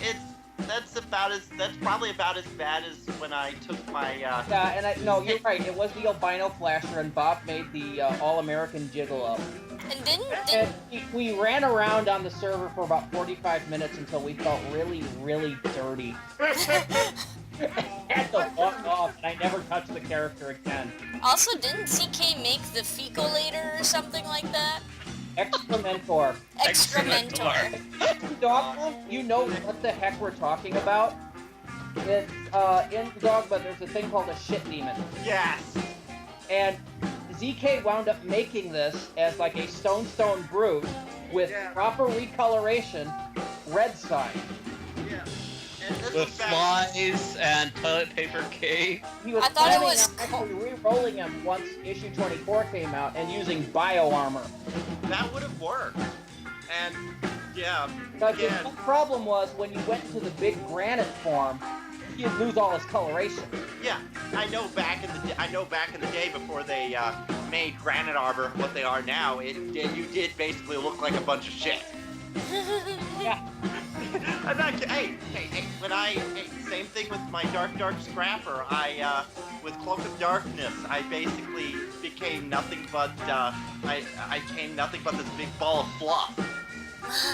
That's probably about as bad as when I took my. Yeah, and you're right. It was the albino flasher, and Bob made the all-American gigolo. And didn't We ran around on the server for about 45 minutes until we felt really, really dirty. Had to walk off, and I never touched the character again. also didn't CK make the Fecolator or something like that? Excrementor. Excrementor. Dogma, you know what the heck we're talking about? It's, in Dogma, there's a thing called a shit demon. Yes. And ZK wound up making this as like a stone brute with proper recoloration, red side. Yeah. And this With is back- flies and toilet paper cake. He was I thought it planning was on actually re-rolling him once issue 24 came out and using bio armor. That would have worked. And yeah, Because the again, problem was when you went to the big granite form, he'd lose all his coloration. yeah, I know back in the day before they made granite armor what they are now, you did basically look like a bunch of shit. Yeah. I'm not kidding. Hey, same thing with my dark scrapper. With Cloak of Darkness, I basically became nothing but, I became nothing but this big ball of fluff.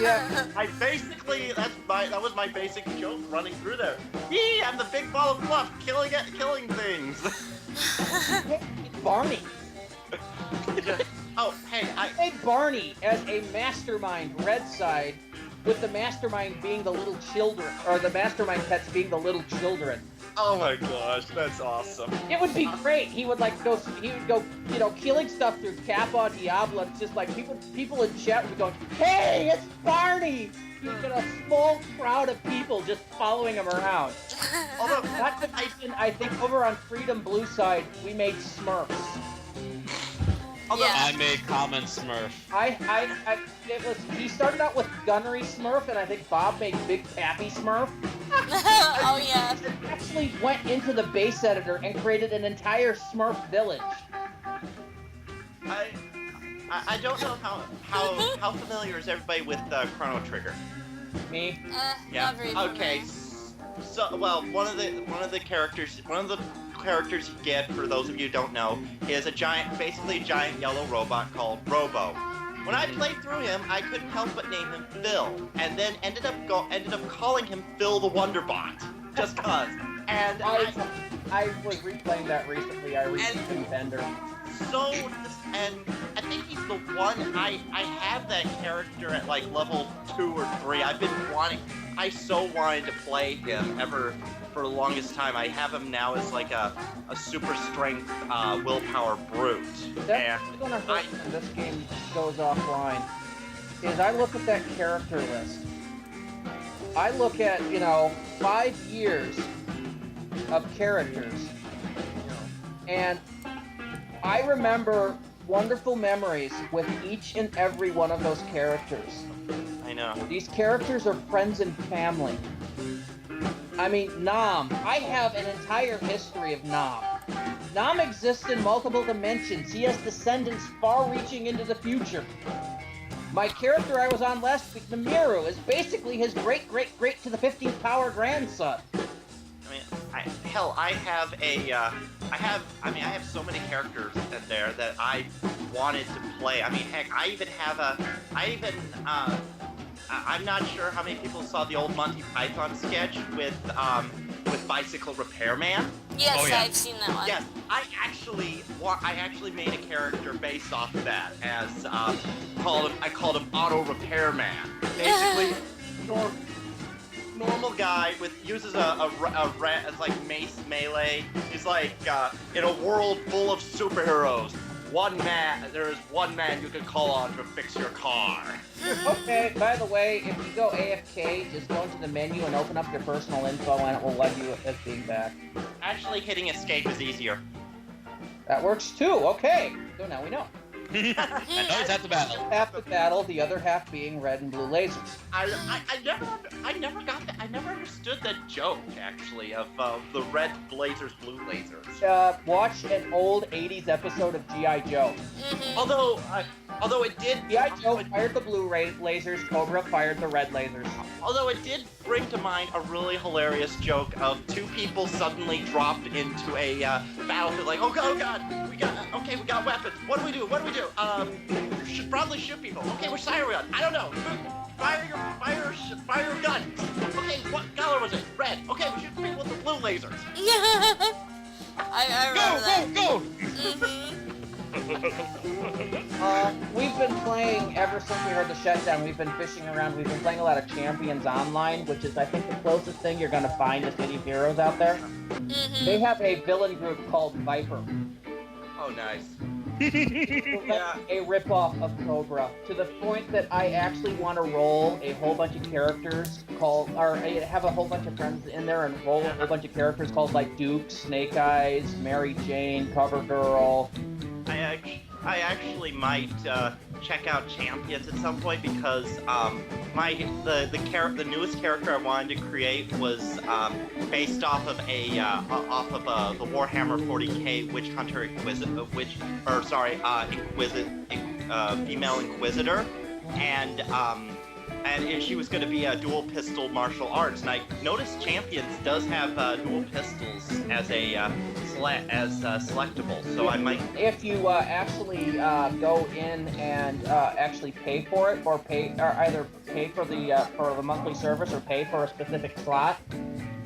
Yeah. That was my basic joke running through there. Yee, I'm the big ball of fluff, killing things. It's Barney. Oh, hey, I made Barney as a mastermind red side, with the mastermind being the little children, or the mastermind pets being the little children. oh my gosh, that's awesome. It would be great. He would go, killing stuff through Kappa, Diablo. It's just like people in chat would be going, "Hey, it's Barney!" You get a small crowd of people just following him around. Although, Not to mention, I think over on Freedom Blue side, we made Smurfs. Yeah. I made Common Smurf. He started out with Gunnery Smurf, and I think Bob made Big Pappy Smurf. Oh yeah. actually went into the base editor and created an entire Smurf village. I don't know how familiar is everybody with Chrono Trigger. Me? Yeah. Not very Okay. So, well, one of the characters you get, for those of you who don't know, is basically a giant yellow robot called Robo. When I played through him, I couldn't help but name him Phil, and then ended up calling him Phil the Wonderbot, just cause. And I was replaying that recently. I recently Bender. So, and I think he's the one, I have that character at like level 2 or 3. I so wanted to play him for the longest time. I have him now as like a super strength willpower brute. That's gonna hurt when this game goes offline. Is I look at that character list. I look at, 5 years of characters. And I remember wonderful memories with each and every one of those characters. I know. These characters are friends and family. I mean, Nam. I have an entire history of Nam. Nam exists in multiple dimensions. He has descendants far-reaching into the future. My character I was on last week, Namiru, is basically his great-great-great to the 15th power grandson. I mean, I have so many characters in there that I wanted to play. I mean, heck, I'm not sure how many people saw the old Monty Python sketch with Bicycle Repairman. Yes, Oh, yeah. I've seen that one. Yes, I actually made a character based off of that as I called him Auto Repairman. Basically, normal guy uses a rat as like mace melee. He's like in a world full of superheroes. There is one man you can call on to fix your car. Okay, by the way, if you go AFK, just go into the menu and open up your personal info and it will let you as being back. Actually, hitting escape is easier. That works too, okay. So now we know. And always have the battle. Half the battle, the other half being red and blue lasers. I never got that. I never understood that joke actually of the red lasers, blue lasers. Watch an old 80s episode of G.I. Joe. Although it did. G.I. Joe fired the blue lasers, Cobra fired the red lasers. Although it did bring to mind a really hilarious joke of two people suddenly dropped into a battlefield, like, oh god, we got weapons. What do we do? Should probably shoot people. Okay, which side are we on? I don't know. Fire your gun. Okay, what color was it? Red. Okay, we shoot people with the blue lasers. I remember that. Go! We've been playing ever since we heard the shutdown. We've been fishing around. We've been playing a lot of Champions Online, which is, I think, the closest thing you're going to find to City of Heroes out there. They have a villain group called Viper. Oh, nice. A ripoff of Cobra, to the point that I actually want to roll a whole bunch of characters have a whole bunch of friends in there and roll a whole bunch of characters called like Duke, Snake Eyes, Mary Jane, CoverGirl. I actually might check out Champions at some point because the newest character I wanted to create was based off of the Warhammer 40k Witch Hunter female Inquisitor, and she was going to be a dual pistol martial arts. And I noticed Champions does have dual pistols as selectable, so I might. If you actually go in and actually pay for it, or either pay for the monthly service or pay for a specific slot,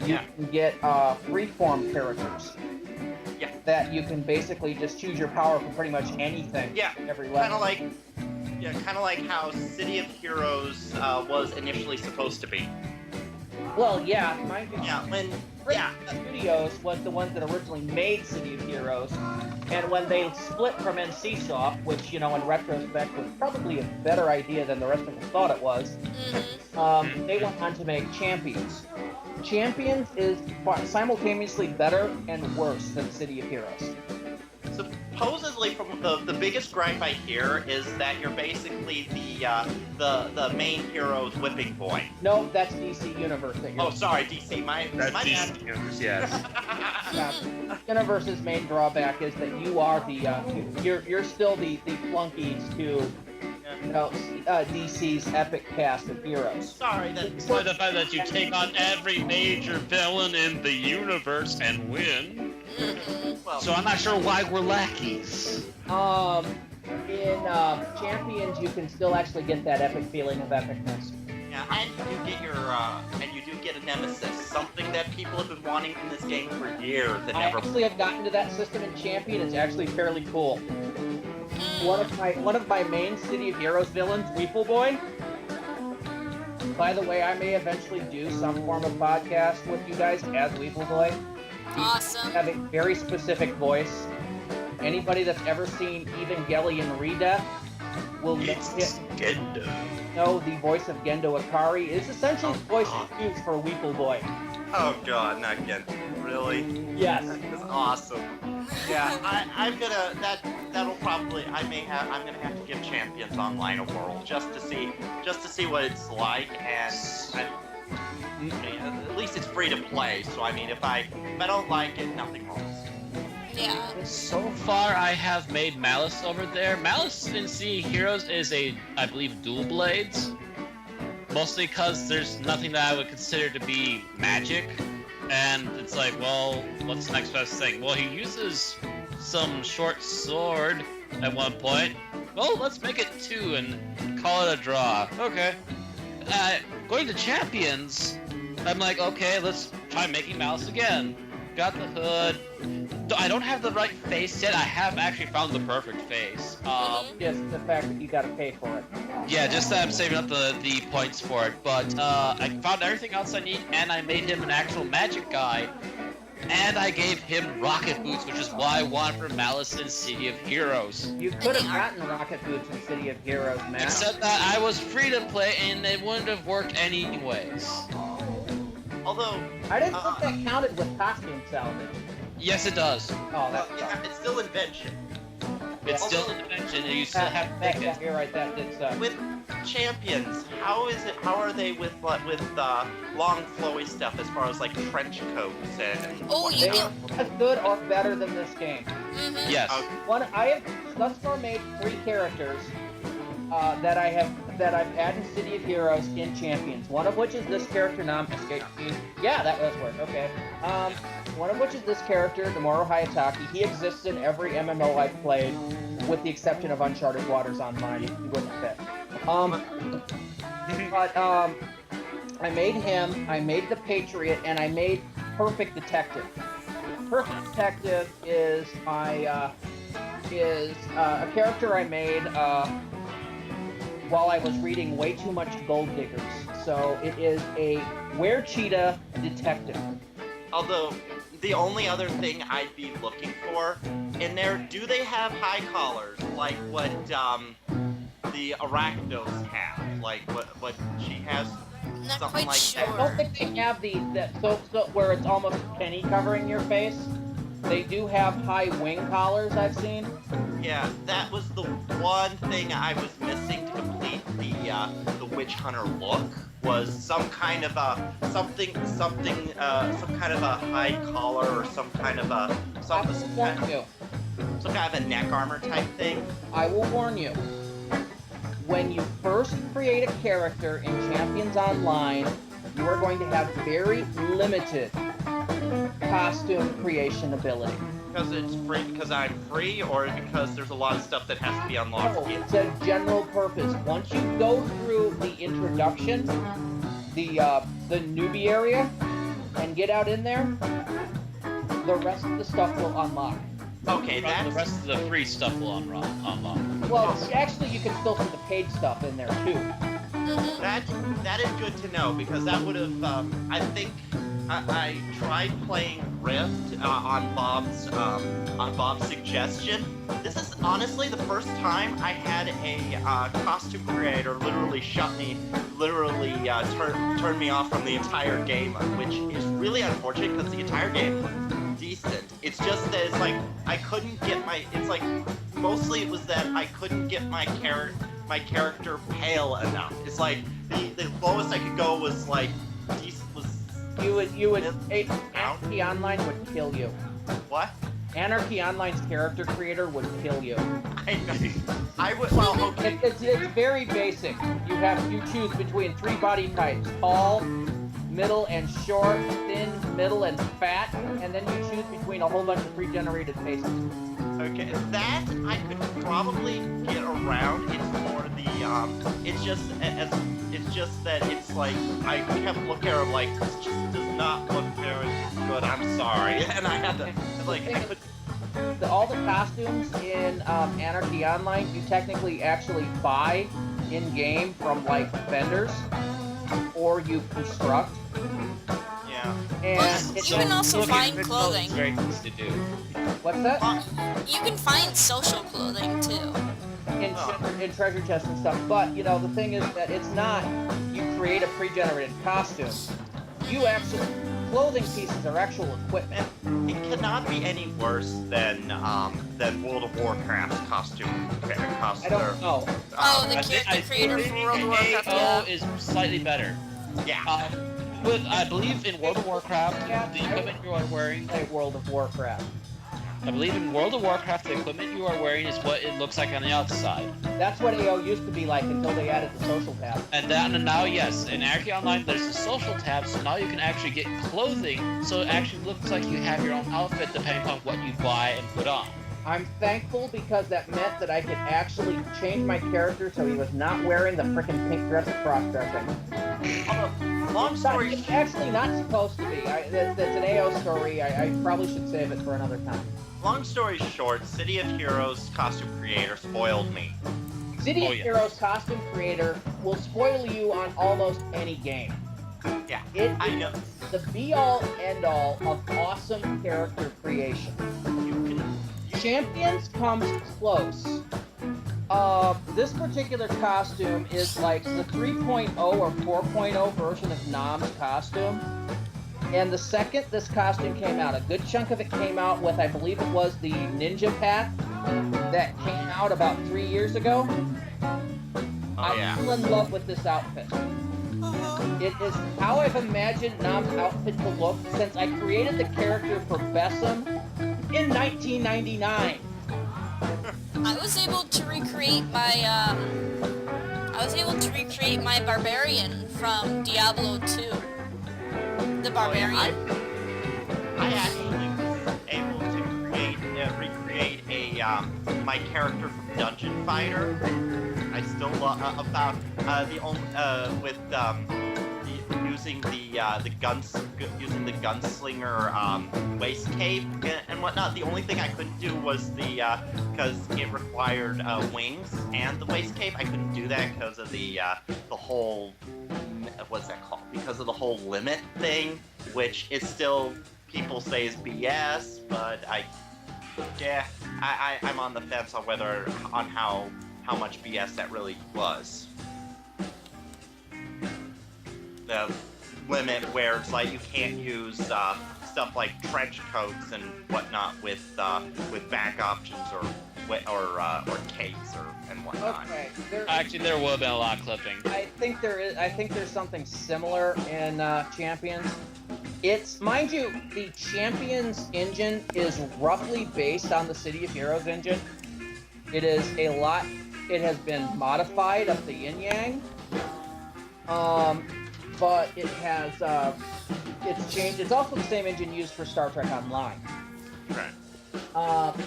you can get freeform characters. Yeah. That you can basically just choose your power for pretty much anything. Yeah. Every level. Kind of like how City of Heroes was initially supposed to be. Well, yeah, mind you. Studios was the ones that originally made City of Heroes, and when they split from NCSoft, which, in retrospect was probably a better idea than the rest of us thought it was, they went on to make Champions. Champions is simultaneously better and worse than City of Heroes. supposedly, from the biggest gripe I hear is that you're basically the main hero's whipping boy. No, that's DC Universe that you're. Oh, sorry, DC. My That's bad. DC Universe, yes. Yeah. Universe's main drawback is that you are you're still the flunkies to DC's epic cast of heroes. Sorry, that. Despite the fact that you take on every major villain in the universe and win. Well, So I'm not sure why we're lackeys. In Champions, you can still actually get that epic feeling of epicness. yeah, and you do get a nemesis, something that people have been wanting in this game for years and I never. actually have gotten to that system in Champion. It's actually fairly cool. One of my main City of Heroes villains, Weeple Boy. By the way, I may eventually do some form of podcast with you guys as Weeple Boy. Awesome. Have a very specific voice. Anybody that's ever seen Evangelion Redeath will know the voice of Gendo Akari is essentially the voice used for Weeple Boy. Oh God, not again. Really? Yes. That's awesome. Yeah, I'm gonna that'll probably I'm gonna have to give Champions Online a whirl just to see what it's like, and at least it's free to play. So I mean, if I don't like it, nothing wrong. Yeah. So far, I have made Malice over there. Malice in Sea Heroes is I believe, dual blades. Mostly because there's nothing that I would consider to be magic. And it's like, well, what's the next best thing? Well, he uses some short sword at one point. Well, let's make it 2 and call it a draw. Okay. Going to Champions, I'm like, okay, let's try making Malice again. Got the hood. I don't have the right face yet. I have actually found the perfect face. Just the fact that you gotta pay for it. Yeah, just that I'm saving up the points for it. But I found everything else I need, and I made him an actual magic guy. And I gave him rocket boots, which is why I want for Malice in City of Heroes. You could have gotten rocket boots in City of Heroes, man. Except that I was free to play, and it wouldn't have worked anyways. Although I didn't think that counted with costume salvage. Yes, it does. Oh, that's it's still invention. It's still an invention, and you still have to make it. You're right. That did suck. With Champions, how are they with long flowy stuff as far as like trench coats and? Oh, you They can. are as good or better than this game. Mm-hmm. Yes. I have thus far made 3 characters that I've had in City of Heroes in Champions. One of which is this character, escape. Yeah, that does work. Okay. One of which is this character, Nomura Hayataki. He exists in every MMO I've played, with the exception of Uncharted Waters Online. He wouldn't fit. I made him. I made the Patriot, and I made Perfect Detective. Perfect Detective is a character I made while I was reading way too much Gold Diggers. So it is a were-cheetah detective. Although the only other thing I'd be looking for in there, do they have high collars like what the Arachnos have? Like what she has? Not Something quite like sure. I don't think they have so where it's almost penny covering your face. They do have high wing collars I've seen. Yeah, that was the one thing I was missing to complete the Witch Hunter look. Was some kind of a some kind of a high collar or some kind of a some kind of a neck armor type thing. I will warn you. When you first create a character in Champions Online, you are going to have very limited costume creation ability. Because it's free, because I'm free, or because there's a lot of stuff that has to be unlocked. No, it's a general purpose. Once you go through the introduction, the newbie area, and get out in there, the rest of the stuff will unlock. Okay, The that's rest of the free stuff will unlock. Well, actually, you can still see the paid stuff in there too. that is good to know, because that would have I think I tried playing Rift on Bob's suggestion. This is honestly the first time I had a costume creator literally turn me off from the entire game, which is really unfortunate because the entire game looks decent. It's just that it's like I couldn't get my. It's like mostly it was that I couldn't get my character pale enough. It's like the lowest I could go was like You would Anarchy Online would kill you. What? Anarchy Online's character creator would kill you. I would. Well, okay. It's very basic. You choose between 3 body types: tall, middle and short, thin, middle and fat, and then you choose between a whole bunch of pre-generated faces. Okay, that I could probably get around. It's more the it's just that it's like I kept looking at it like this just does not look very good. I'm sorry, and I had to like I could. All the costumes in Anarchy Online, you technically actually buy in game from like vendors, or you construct. Yeah. And you can also find clothing. It's very easy to do. What's that? You can find social clothing too. In treasure chests and stuff. But you know, the thing is that it's not you create a pre-generated costume. You actually clothing pieces are actual equipment. It cannot be any worse than World of Warcraft's costume. I don't know. The creator for World of Warcraft. AO is slightly better. Yeah. I believe in World of Warcraft, the equipment you are wearing. World of Warcraft. I believe in World of Warcraft, the equipment you are wearing is what it looks like on the outside. That's what AO used to be like until they added the social tab. And now, yes, in Anarchy Online, there's the social tab, so now you can actually get clothing, so it actually looks like you have your own outfit depending on what you buy and put on. I'm thankful because that meant that I could actually change my character so he was not wearing the frickin' pink dress of cross-dressing. Long story. It's actually not supposed to be. That's an AO story. I probably should save it for another time. Long story short, City of Heroes costume creator spoiled me. City of Heroes costume creator will spoil you on almost any game. Yeah, I know. The be-all, end-all of awesome character creation. Champions comes close. This particular costume is like the 3.0 or 4.0 version of Nam's costume. And the second this costume came out, a good chunk of it came out with, I believe it was the Ninja Pack that came out about 3 years ago. I fell in love with this outfit. It is how I've imagined Nam's outfit to look since I created the character for Bessem in 1999. I was able to recreate my barbarian from Diablo 2. The barbarian. I actually was able to recreate my character from Dungeon Fighter. I still love using the gunslinger waist cape and whatnot. The only thing I couldn't do was because it required wings and the waist cape. I couldn't do that because of the whole what's that called? Because of the whole limit thing, which is still people say is BS, but I'm on the fence on how much BS that really was. The limit where it's like you can't use stuff like trench coats and whatnot with back options or capes and whatnot. Okay. There will have been a lot of clipping. I think there's something similar in Champions. It's, mind you, the Champions engine is roughly based on the City of Heroes engine. It is a lot. It has been modified up the yin yang. But it has it's changed. It's also the same engine used for Star Trek Online. Right.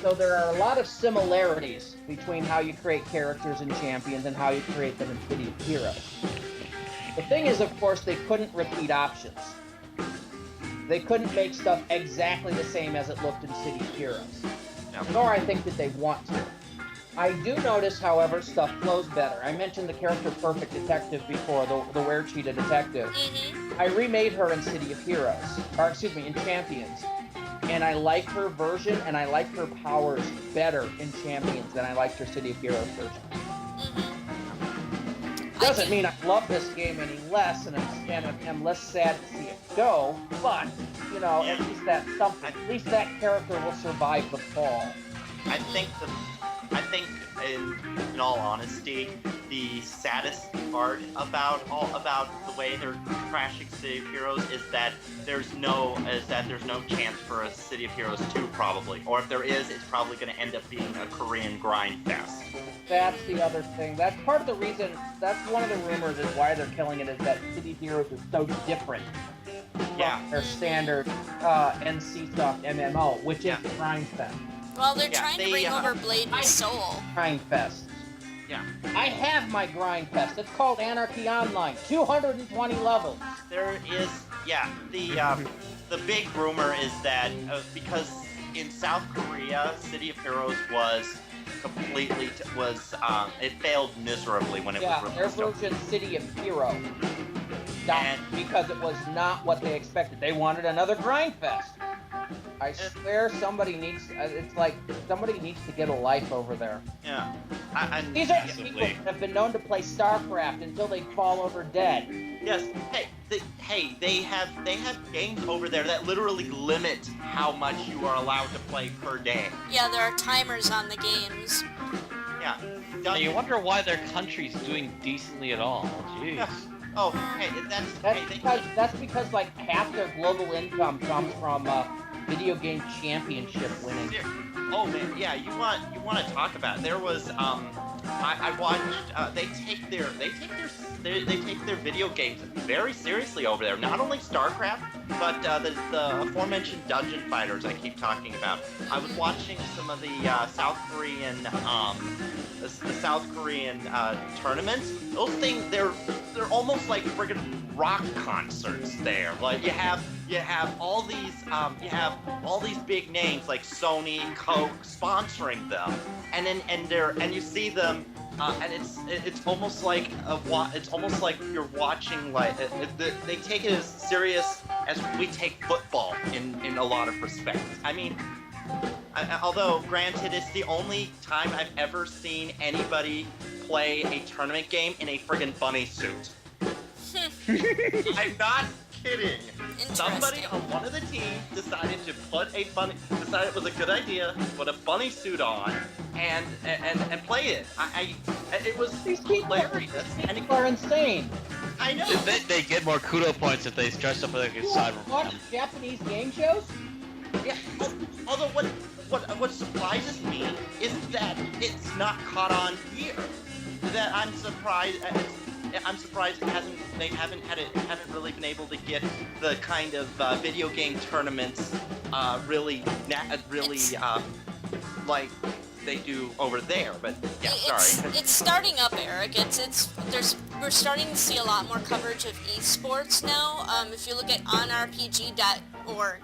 So there are a lot of similarities between how you create characters in Champions and how you create them in City of Heroes. The thing is, of course, they couldn't repeat options. They couldn't make stuff exactly the same as it looked in City of Heroes. Nor I think that they want to. I do notice, however, stuff flows better. I mentioned the character Perfect Detective before, the Were-Cheetah Detective. Mm-hmm. I remade her in City of Heroes, or excuse me, in Champions. And I like her version, and I like her powers better in Champions than I liked her City of Heroes version. Mm-hmm. Doesn't mean I love this game any less, and I'm less sad to see it go. But you know, at least that's something. At least that character will survive the fall. I think in all honesty, the saddest part about the way they're crashing City of Heroes is that there's no chance for a City of Heroes 2 probably, or if there is, it's probably going to end up being a Korean grind fest. That's the other thing. That's part of the reason. That's one of the rumors is why they're killing it is that City of Heroes is so different. Yeah. Their standard NCSoft MMO, which is Grind Fest. Well, they're trying to bring over Blade and Soul. Grind Fest. Yeah. I have my Grind Fest. It's called Anarchy Online. 220 levels. There is, the big rumor is that because in South Korea, City of Heroes was completely it failed miserably when it was released. Their version City of Hero. Because it was not what they expected. They wanted another Grind Fest. I swear somebody needs. It's like somebody needs to get a life over there. Yeah. These are the people that have been known to play StarCraft until they fall over dead. Yes. They have games over there that literally limit how much you are allowed to play per day. Yeah, there are timers on the games. Yeah. Now you wonder why their country's doing decently at all. Jeez. Yeah. Oh, hey, that's because like half their global income comes from video game championship winning. Oh man, yeah. You want to talk about? There was I watched. They take their video games very seriously over there. Not only StarCraft, but the aforementioned Dungeon Fighters I keep talking about. I was watching some of the South Korean tournaments. Those things, they're almost like friggin' rock concerts there. Like you have all these big names like Sony, Coke sponsoring them, and you see them. And it's almost like you're watching they take it as serious as we take football in a lot of respects. I mean, although granted, it's the only time I've ever seen anybody play a tournament game in a friggin' bunny suit. I'm not kidding. Somebody on one of the teams decided it was a good idea to put a bunny suit on and play it. It was hilarious. And people are insane. I know. They get more kudo points if they dress up like a cyberman. Watch Japanese game shows? Yeah. Although what surprises me is that it's not caught on here. That I'm surprised they haven't really been able to get the kind of video game tournaments like they do over there. But yeah, sorry. It's starting up, Eric. We're starting to see a lot more coverage of esports now. If you look at onrpg.org.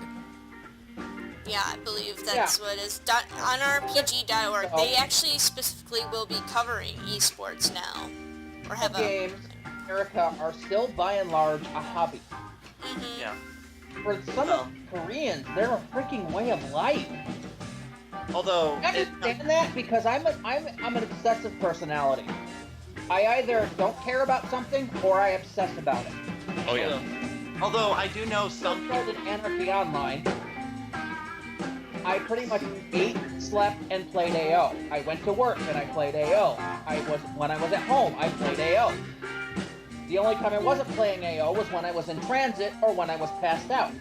Yeah, I believe that's what it is. onrpg.org. They actually specifically will be covering esports now. Or have games in America are still by and large a hobby. Mm-hmm. Yeah. For some of the Koreans, they're a freaking way of life. Although I understand that because I'm an obsessive personality. I either don't care about something or I obsess about it. Oh yeah. Although I do know some people in Anarchy Online. I pretty much ate, slept, and played AO. I went to work and I played AO. When I was at home, I played AO. The only time I wasn't playing AO was when I was in transit or when I was passed out.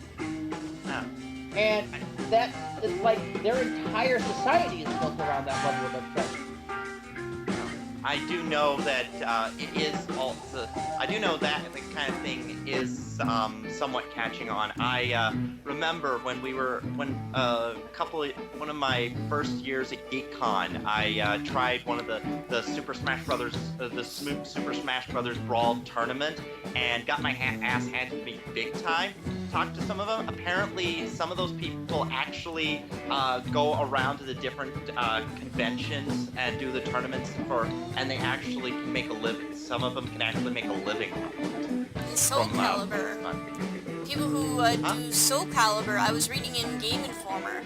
And that is like their entire society is built around that level of obsession. I do know that it is also. I do know that the kind of thing is somewhat catching on. I remember when one of my first years at GeekCon, I tried one of the Super Smash Brothers, Super Smash Brothers Brawl tournament, and got my ass handed to me big time. Talked to some of them. Apparently, some of those people actually go around to the different conventions and do the tournaments and they actually can make a living. Some of them can actually make a living. Soul Calibur. People who do Soul Calibur, I was reading in Game Informer.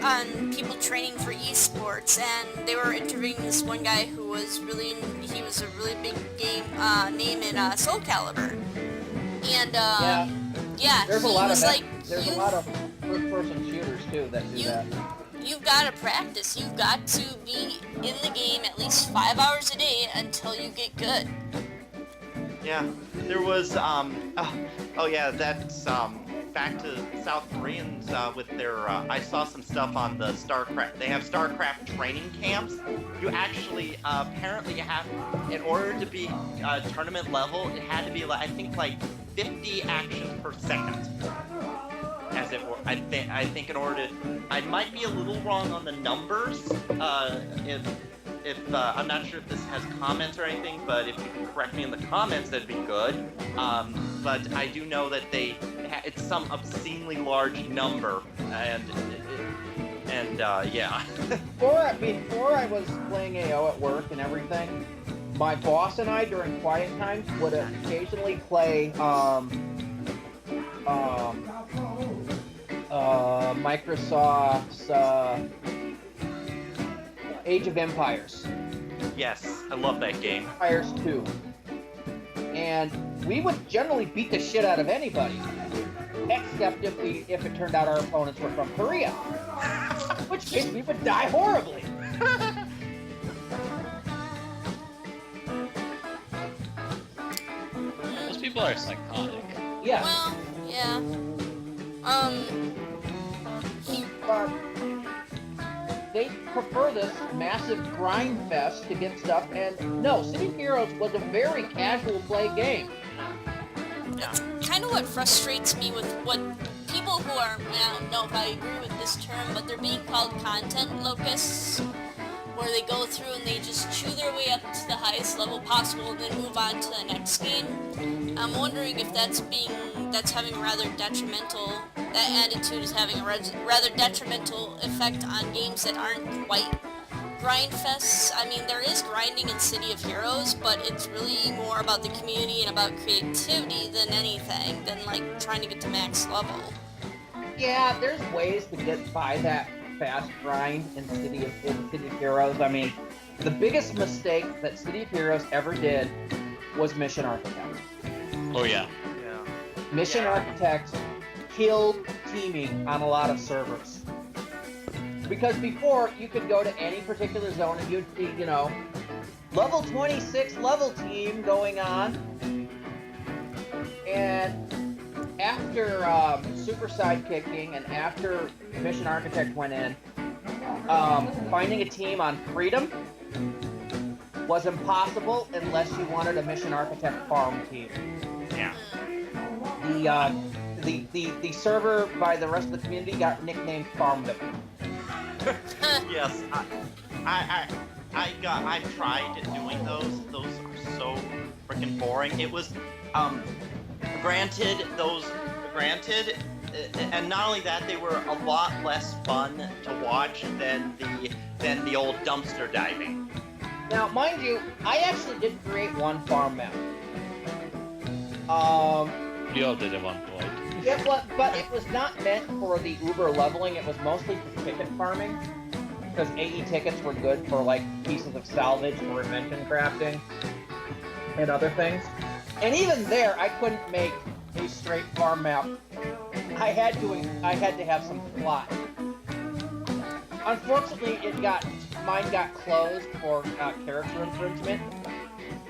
on people training for esports, and they were interviewing this one guy who was he was a really big name in Soul Calibur. And yeah, There's a he lot was of like, there's a lot of first-person shooters too that do that. You've got to practice. You've got to be in the game at least 5 hours a day until you get good. Yeah, there was, that's, back to South Koreans, with their, I saw some stuff on the StarCraft, they have StarCraft training camps. You actually, apparently have, in order to be, tournament level, it had to be, I think, like 50 actions per second. As it were, I think in order to, I might be a little wrong on the numbers, if I'm not sure if this has comments or anything, but if you can correct me in the comments, that'd be good. But I do know that it's some obscenely large number, and yeah. Before I was playing AO at work and everything, my boss and I during quiet times would occasionally play Microsoft's Age of Empires. Yes, I love that game. Empires 2. And we would generally beat the shit out of anybody, except if it turned out our opponents were from Korea, in which case we would die horribly. Those people are psychotic. Yeah. Well, yeah. But they prefer this massive grind fest to get stuff, and no, City of Heroes was a very casual play game. That's kind of what frustrates me with what people who are, I don't know if I agree with this term, but they're being called content locusts, where they go through and they just chew their way up to the highest level possible and then move on to the next game. I'm wondering if that's having a rather detrimental, that attitude is having a rather detrimental effect on games that aren't quite grind fests. I mean, there is grinding in City of Heroes, but it's really more about the community and about creativity than anything, than like trying to get to max level. Yeah, there's ways to get by that fast grind in City of Heroes. I mean, the biggest mistake that City of Heroes ever did was Mission Architect. Oh yeah. Mission Architects killed teaming on a lot of servers. Because before, you could go to any particular zone and you'd see, level 26 level team going on. And after Super Sidekicking and after Mission Architect went in, finding a team on Freedom was impossible unless you wanted a Mission Architect farm team. Yeah. The server by the rest of the community got nicknamed Farmville. Yes, I've tried doing those. Those are so freaking boring. It was, granted, and not only that, they were a lot less fun to watch than the old dumpster diving. Now, mind you, I actually did create one farm map. We all did at one point. But it was not meant for the uber leveling. It was mostly for ticket farming, because AE tickets were good for like pieces of salvage for invention crafting and other things. And even there, I couldn't make a straight farm map. I had to have some plot. Unfortunately, mine got closed for character infringement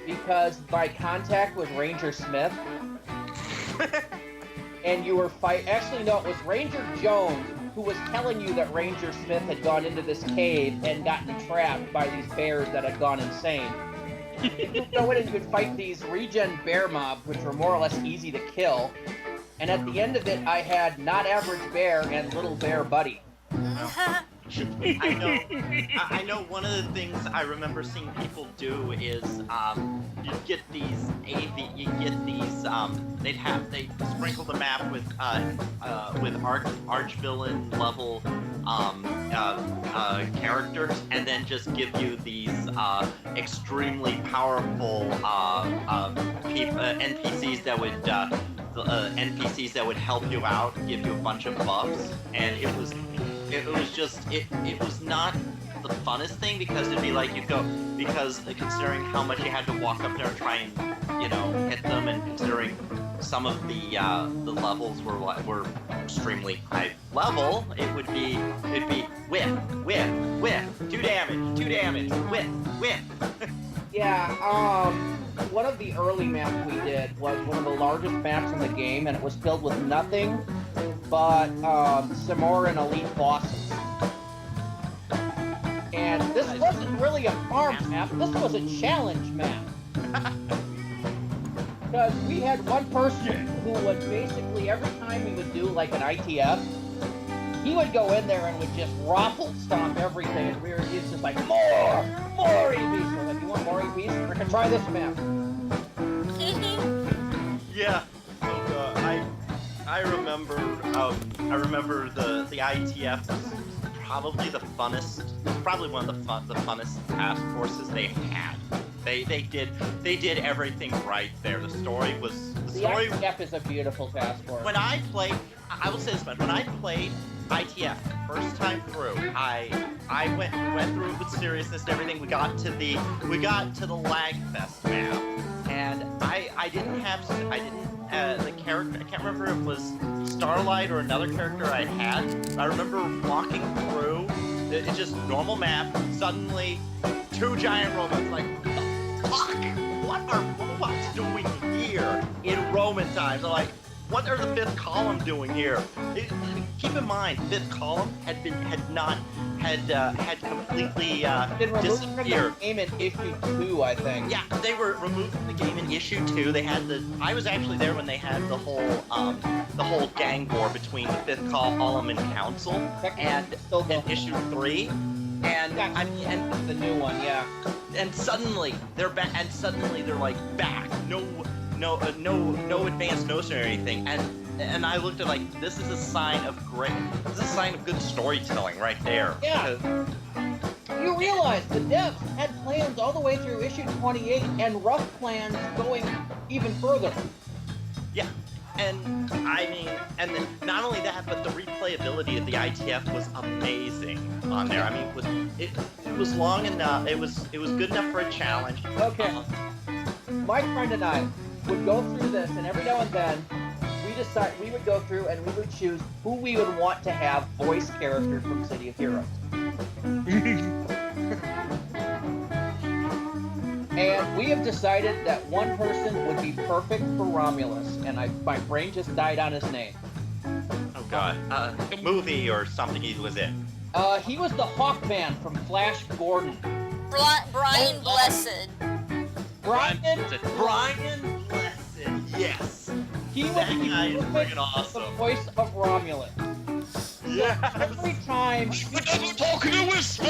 because my contact was Ranger Smith. And you were actually, no, it was Ranger Jones who was telling you that Ranger Smith had gone into this cave and gotten trapped by these bears that had gone insane. You go in and you would fight these regen bear mobs, which were more or less easy to kill. And at the end of it, I had Not Average Bear and Little Bear Buddy. I know one of the things I remember seeing people do is you get these they sprinkle the map with arch villain level characters, and then just give you these extremely powerful NPCs that would NPCs that would help you out, give you a bunch of buffs, and it was not the funnest thing because it'd be like you'd go because considering how much you had to walk up there and try and hit them, and considering some of the levels were extremely high level, it'd be whiff, 2 damage, whiff. Yeah, one of the early maps we did was one of the largest maps in the game, and it was filled with nothing but Samoran elite bosses. And this wasn't really a farm map, this was a challenge map. Because we had one person who would basically, every time we would do like an ITF, he would go in there and would just raffle stomp everything, and he's just like, more EVs. So like, you want more EVs? We're gonna try this map. Yeah. I remember the ITF was probably the funnest, probably one of the funnest task forces they had. They did everything right there. The story ITF is a beautiful task force. When I played, I will say this much, when I played ITF first time through, I went through it with seriousness and everything. We got to the Lagfest map, and I didn't the character, I can't remember if it was Starlight or another character I had. I remember walking through, it's just normal map, suddenly 2 giant robots, like, fuck! What are robots doing here in Roman times? I'm like, what are the 5th column doing here? Keep in mind, 5th column had completely disappeared. From the game in issue 2, I think. Yeah, they were removed from the game in issue 2. They had I was actually there when they had the whole gang war between the 5th column and council, and in issue 3. And and the new one, yeah. And suddenly they're back. And suddenly they're like back. No advanced notion or anything. And I looked at like, this is a sign of good storytelling right there. Yeah. You realize the devs had plans all the way through issue 28 and rough plans going even further. Yeah. And I mean, and then not only that, but the replayability of the ITF was amazing on there. I mean, it was long enough. It was good enough for a challenge. Okay. My friend and I would go through this, and every now and then we would go through and we would choose who we would want to have voice characters from City of Heroes. And we have decided that one person would be perfect for Romulus, and my brain just died on his name. Oh god, movie or something he was in. He was the Hawkman from Flash Gordon. Brian Blessed. Brian Blessed, yes. He was That guy is freaking the awesome. voice of Romulus. Yeah. Every time. Talking to whisper.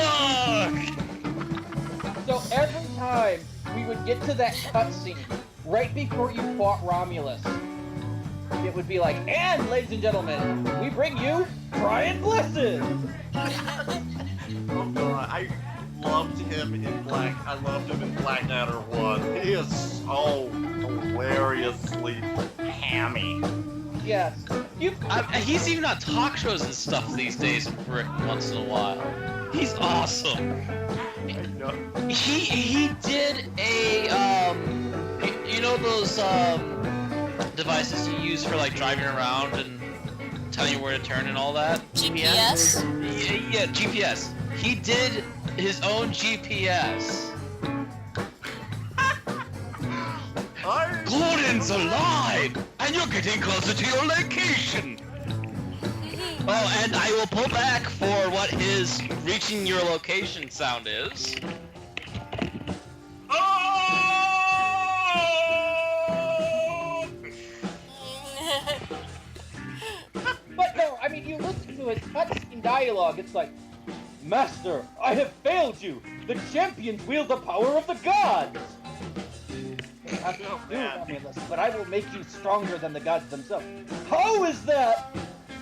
So every time we would get to that cutscene, right before you fought Romulus, it would be like, and ladies and gentlemen, we bring you Brian Blessed! Oh god, I loved him in Blackadder 1. He is so hilariously hammy. Yes. He's even on talk shows and stuff these days once in a while. He's awesome. I know. He did a you know those devices you use for like driving around and telling you where to turn and all that? GPS? Yeah, GPS. He did his own GPS. Gordon's alive! And you're getting closer to your location! Oh, and I will pull back for what his reaching your location sound is. But no, I mean, you listen to his cutscene dialogue, it's like, Master, I have failed you! The champions wield the power of the gods! I do, Romulus, but I will make you stronger than the gods themselves. How is that?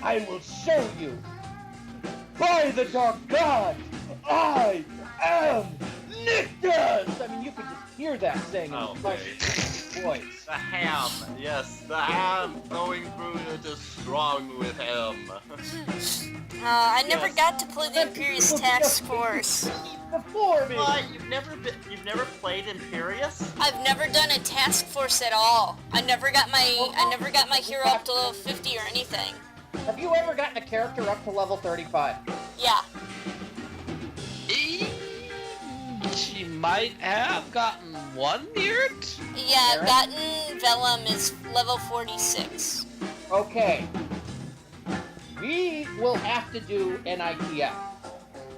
I will show you. By the dark gods, I am Nyctus! I mean, you could just hear that saying in his voice. The ham, yes, the ham going through it is strong with ham. I never Yes. got to play the Imperious Task Force. Before me. What? You've never played Imperious? I've never done a task force at all. I never got my hero up to level 50 or anything. Have you ever gotten a character up to level 35? Yeah. She might have gotten one near it. Yeah, I've gotten Vellum is level 46. Okay. We will have to do an ITF.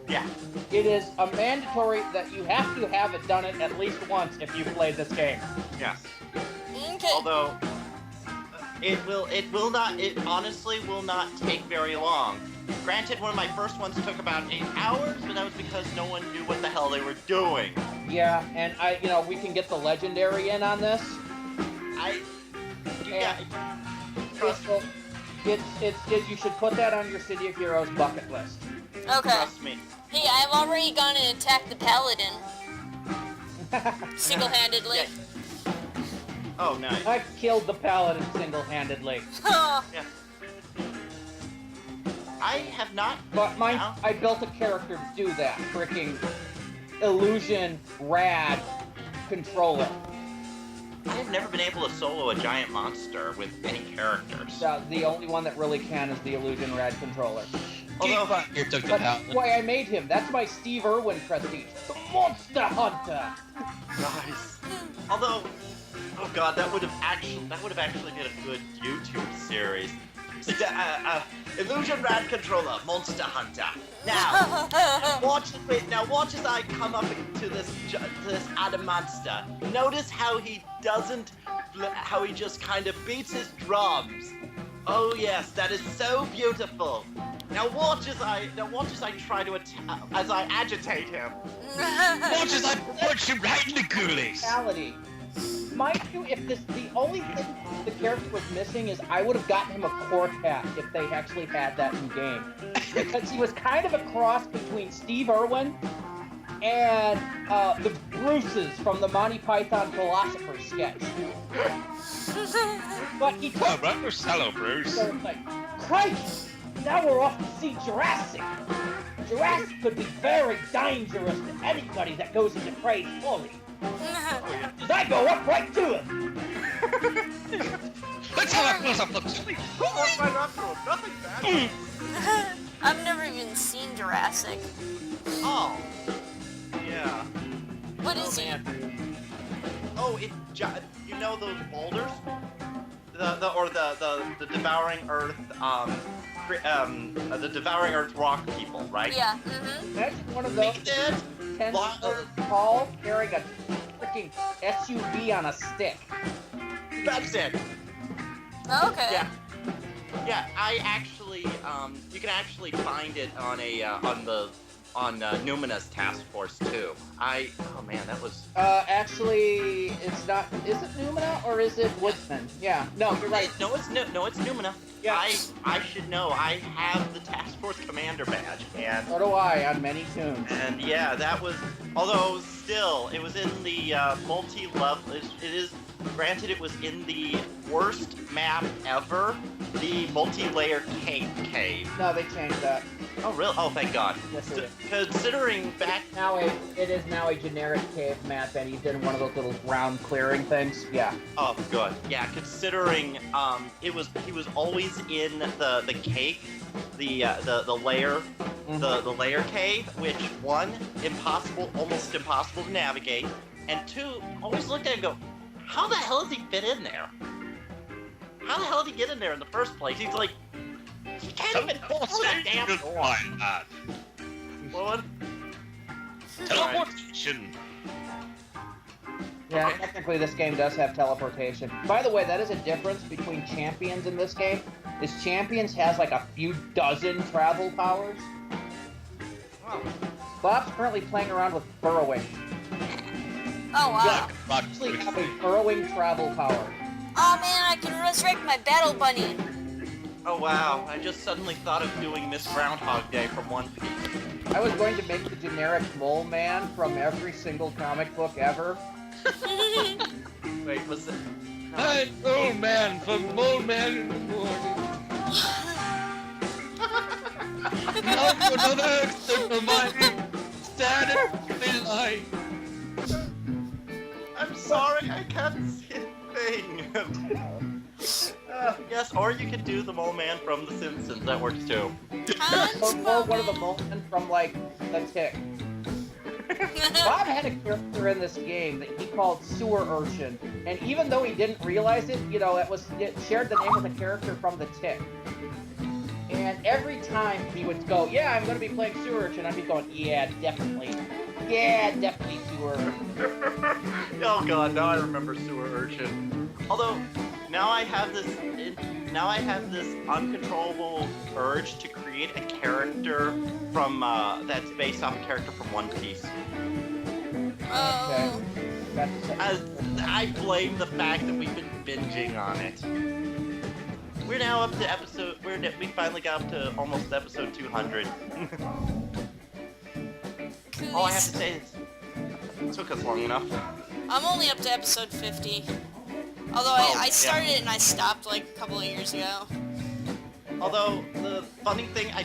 Yeah. It is a mandatory that you have to have it done it at least once if you played this game. Yes. Okay. Although it honestly will not take very long. Granted, one of my first ones took about 8 hours, but that was because no one knew what the hell they were doing. Yeah, and we can get the legendary in on this. Trust You should put that on your City of Heroes bucket list. Okay. me. Hey, I've already gone and attacked the Paladin. Single-handedly. Yeah. Oh, nice. I killed the Paladin single-handedly. Yeah. I have not. But I built a character to do that. Freaking illusion rad controller. I have never been able to solo a giant monster with any characters. The only one that really can is the illusion rad controller. Although, Here took the But Paladin. that's why I made him. That's my Steve Irwin prestige. The Monster Hunter. nice. Although, oh god, that would have actually been a good YouTube series. Illusion Rad Controller, Monster Hunter. Now, watch as I come up to this Adam monster. Notice how he just kind of beats his drums. Oh yes, that is so beautiful. Now watch as I try to as I agitate him. Watch as I punch him right in the ghoulies. Reality. Mind you, if the only thing the character was missing is I would have gotten him a core cat if they actually had that in game. Because he was kind of a cross between Steve Irwin and the Bruces from the Monty Python Philosopher sketch. But he Oh, took right, hello, Bruce. so it's like, Christ! Now we're off to see Jurassic! Jurassic could be very dangerous to anybody that goes into craze fully. Because I go up right to it! Let's have a close-up look. Right up to him. Nothing bad. I've never even seen Jurassic. Oh. Yeah. What is he? Oh, you know those boulders? The devouring earth, the devouring earth rock people, right? Yeah. Mm-hmm. Imagine one of those Make it 10 foot tall, carrying a freaking SUV on a stick. That's it. Okay. Yeah. Yeah, I actually, you can actually find it on Numena's task force too. Oh man, that was. Actually, it's not. Is it Numina or is it Woodsman? Yeah. No, you're right. No, it's Numena. Yeah. I should know. I have the task force commander badge, and So do I on many tunes. yeah, that was. Although still, it was in the multi-level. It is. Granted, it was in the worst map ever, the multi-layer cave. No, they changed that. Oh, really? Oh, thank God. Yes, it is. Considering back... It is now a generic cave map, and he's in one of those little round clearing things. Yeah. Oh, good. Yeah, considering he was always in the cave, the layer, the layer cave, which one, almost impossible to navigate, and two, always looked at it and go, how the hell does he fit in there? How the hell did he get in there in the first place? He's like, he can't even pull that damn door. What? Teleportation. Yeah, Okay. technically this game does have teleportation. By the way, that is a difference between champions in this game. Is champions has like a few dozen travel powers. Wow. Bob's currently playing around with burrowing. Oh wow. Actually have a burrowing travel power. Oh man, I can resurrect my battle bunny. Oh wow, I just suddenly thought of doing Miss Groundhog Day from One Piece. I was going to make the generic mole man from every single comic book ever. Wait, was it? Hi, old man from Old Man in the Morning. Now for another excerpt of my Saturday life. I'm sorry, I can't see a thing. Yes, or you could do the mole man from The Simpsons. That works too. Or one of the moments from, like, The Tick. Bob had a character in this game that he called Sewer Urchin, and even though he didn't realize it, you know, it shared the name with a character from The Tick. And every time he would go, yeah, I'm going to be playing Sewer Urchin, I'd be going, yeah, definitely. Yeah, definitely Sewer Urchin. Oh god, now I remember Sewer Urchin. Although, now I have this uncontrollable urge to create a character from that's based off a character from One Piece. Oh. That's I blame the fact that we've been binging on it. We're now up to episode. We finally got up to almost episode 200. All I have to say is, it took us long enough. I'm only up to episode 50. Although I started it and I stopped like a couple of years ago. Although the funny thing, I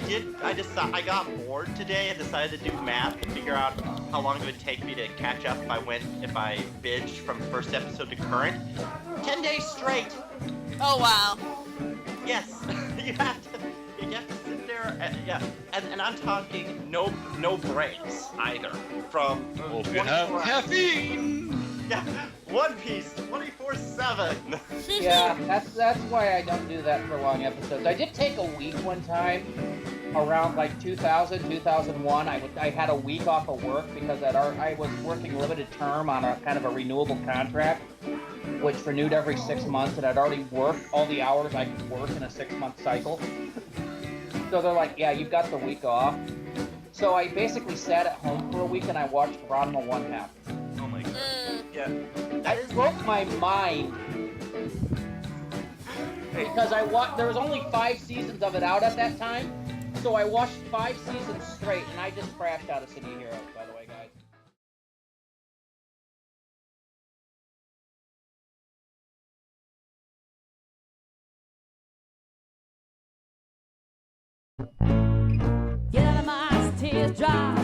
got bored today and decided to do math and figure out how long it would take me to catch up if I binged from first episode to current. 10 days straight. Oh wow. Yes, you have to sit there. And I'm talking no breaks either. From Hope you have 24 caffeine. Yeah, One Piece 24/7. Yeah, that's why I don't do that for long episodes. I did take a week one time, around like 2000, 2001. I had a week off of work because I was working limited term on a kind of a renewable contract, which renewed every 6 months, and I'd already worked all the hours I could work in a 6-month cycle. So they're like, yeah, you've got the week off. So I basically sat at home for a week and I watched Ranma 1/2. Oh my god. Yeah. That broke my mind. Because there was only 5 seasons of it out at that time, so I watched 5 seasons straight, and I just crashed out of City of Heroes, by the way, guys. Get out of my eyes, tears dry.